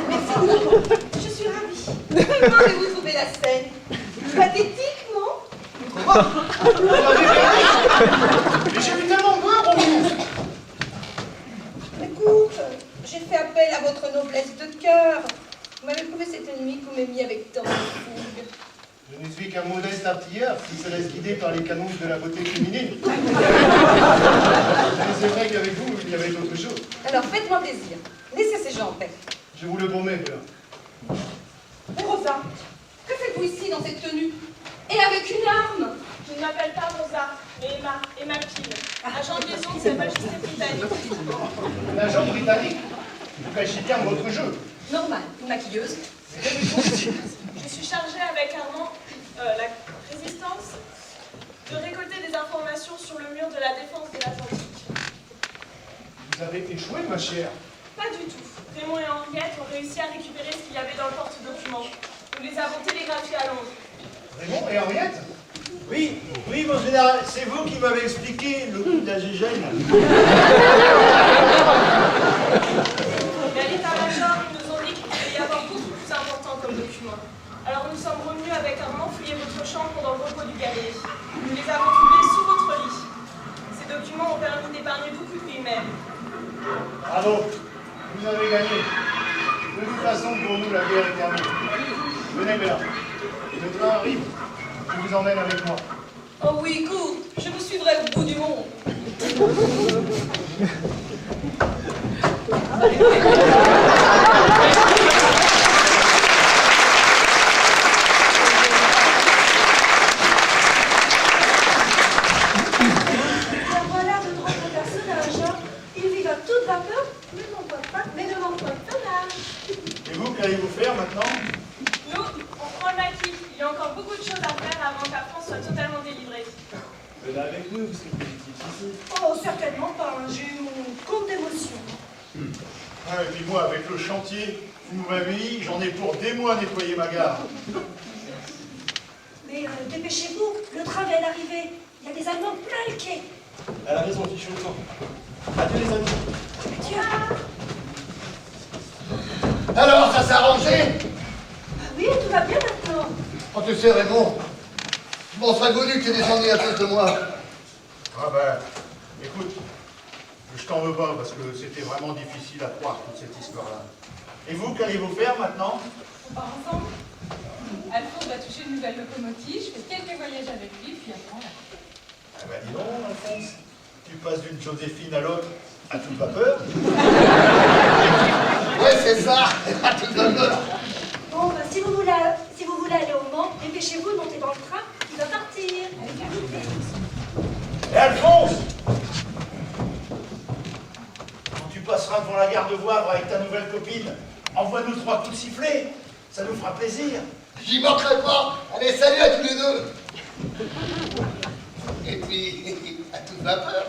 Merci beaucoup. Je suis ravie. Comment avez-vous trouvé la scène? Pathétique, non? Mais j'ai eu tellement peur pour vous. Écoute, j'ai fait appel à votre noblesse de cœur. Vous m'avez prouvé cette nuit que vous m'aimiez avec tant de fougue. Je ne suis qu'un modeste artilleur qui se laisse guider par les canons de la beauté féminine. Mais c'est vrai qu'avec vous, il y avait autre chose. Alors faites-moi plaisir. Laissez ces gens en paix. Je vous le promets, Bella. Rosa, que faites-vous ici dans cette tenue? Et avec une arme? Je ne m'appelle pas Rosa, mais Emma Peel, agent de liaison de Sa Majesté britannique. Un agent britannique? Vous cachez bien votre jeu. Normal, une maquilleuse. Je suis chargée avec Armand, la résistance, de récolter des informations sur le mur de la défense de l'Atlantique. Vous avez échoué, ma chère. Pas du tout. Raymond et Henriette ont réussi à récupérer ce qu'il y avait dans le porte-document. Nous les avons télégraphiés à Londres. Raymond et Henriette? Oui, mon général, c'est vous qui m'avez expliqué le coup d'Agégène. Mais à l'état-major, ils nous ont dit qu'il devait y avoir beaucoup plus important comme document. Alors nous sommes revenus avec Armand fouiller votre chambre pendant le repos du guerrier. Nous les avons trouvés sous votre lit. Ces documents ont permis d'épargner beaucoup de vies humaines. Bravo, vous avez gagné. De toute façon, pour nous, la guerre est terminée. Venez, Bella. Le train arrive. Je vous emmène avec moi. Oh oui, écoute, je vous suivrai au bout du monde. Voilà de drôles personnages. Ils vivent à toute vapeur, mais ne manquent pas de tonnage. Et vous, qu'allez-vous faire maintenant? Nous, on prend le maquis. Il y a encore beaucoup de choses à faire avant que la France soit totalement délivrée. Venez avec nous, c'est positif ici. Oh, certainement pas. J'ai eu mon compte d'émotion. Ah, et puis moi, avec le chantier, vous m'avez dit, j'en ai pour des mois à nettoyer ma gare. Mais dépêchez-vous, le train vient d'arriver. Il y a des Allemands plein le quai. Elle a raison, fichu le temps. Adieu les amis. Alors, ça s'est arrangé? Oui, tout va bien maintenant. Oh, tu sais, Raymond, je m'en serais voulu que tu descendies à cause de moi. Ah ben, écoute, je t'en veux pas parce que c'était vraiment difficile à croire toute cette histoire-là. Et vous, qu'allez-vous faire maintenant? On part ensemble. Alphonse va toucher une nouvelle locomotive, je fais quelques voyages avec lui, puis après on la... Ah ben dis donc, Alphonse, tu passes d'une Joséphine à l'autre à toute vapeur. Ouais, c'est ça, à toute vapeur. Bon, bah, si vous voulez aller au Mans, dépêchez-vous de monter dans le train, il va partir. Allez, bien vite. Et Alphonse, quand tu passeras devant la gare de Wavre avec ta nouvelle copine, envoie-nous 3 coups de sifflet, ça nous fera plaisir. J'y manquerai pas. Allez, salut à tous les deux. Et puis, à toute vapeur.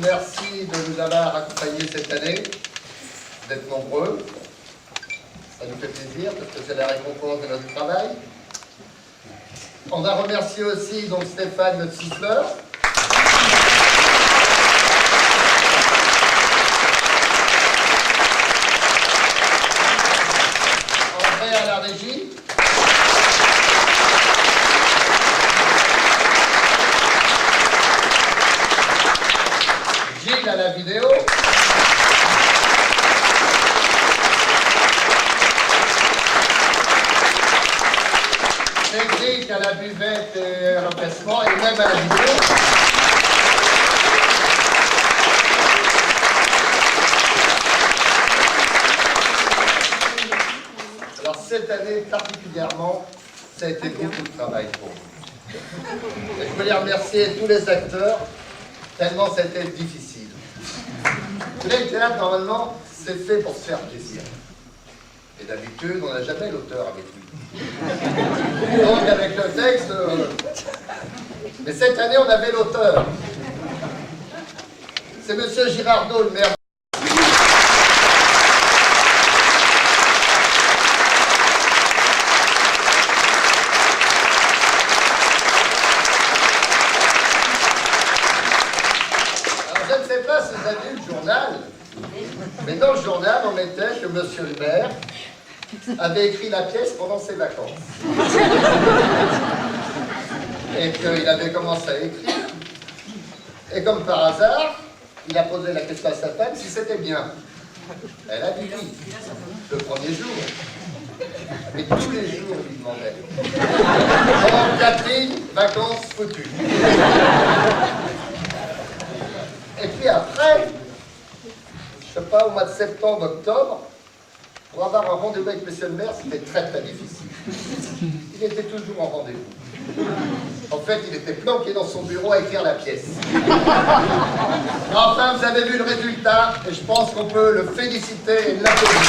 Merci de nous avoir accompagnés cette année, d'être nombreux. Ça nous fait plaisir parce que c'est la récompense de notre travail. On va remercier aussi donc Stéphane, notre siffleur. André à la régie. Gilles à la vidéo. Cédric à la buvette et à l'emplacement, et même à la vidéo. Alors cette année particulièrement, ça a été beaucoup de travail pour nous. Et je voulais remercier tous les acteurs, tellement c'était difficile. Vous savez, le théâtre, normalement, c'est fait pour se faire plaisir. Et d'habitude, on n'a jamais l'auteur avec lui. Donc, avec le texte... Mais cette année, on avait l'auteur. C'est Monsieur Girardot, le maire. Mais dans le journal, on mettait que Monsieur le maire avait écrit la pièce pendant ses vacances. Et qu'il avait commencé à écrire. Et comme par hasard, il a posé la question à sa femme si c'était bien. Elle a dit oui, le premier jour. Mais tous les jours, il lui demandait. Oh, Catherine, vacances foutues. Et puis après, je sais pas, au mois de septembre, octobre, pour avoir un rendez-vous avec Monsieur le maire, c'était très très difficile. Il était toujours en rendez-vous. En fait, il était planqué dans son bureau à écrire la pièce. Enfin, vous avez vu le résultat, et je pense qu'on peut le féliciter et l'applaudir.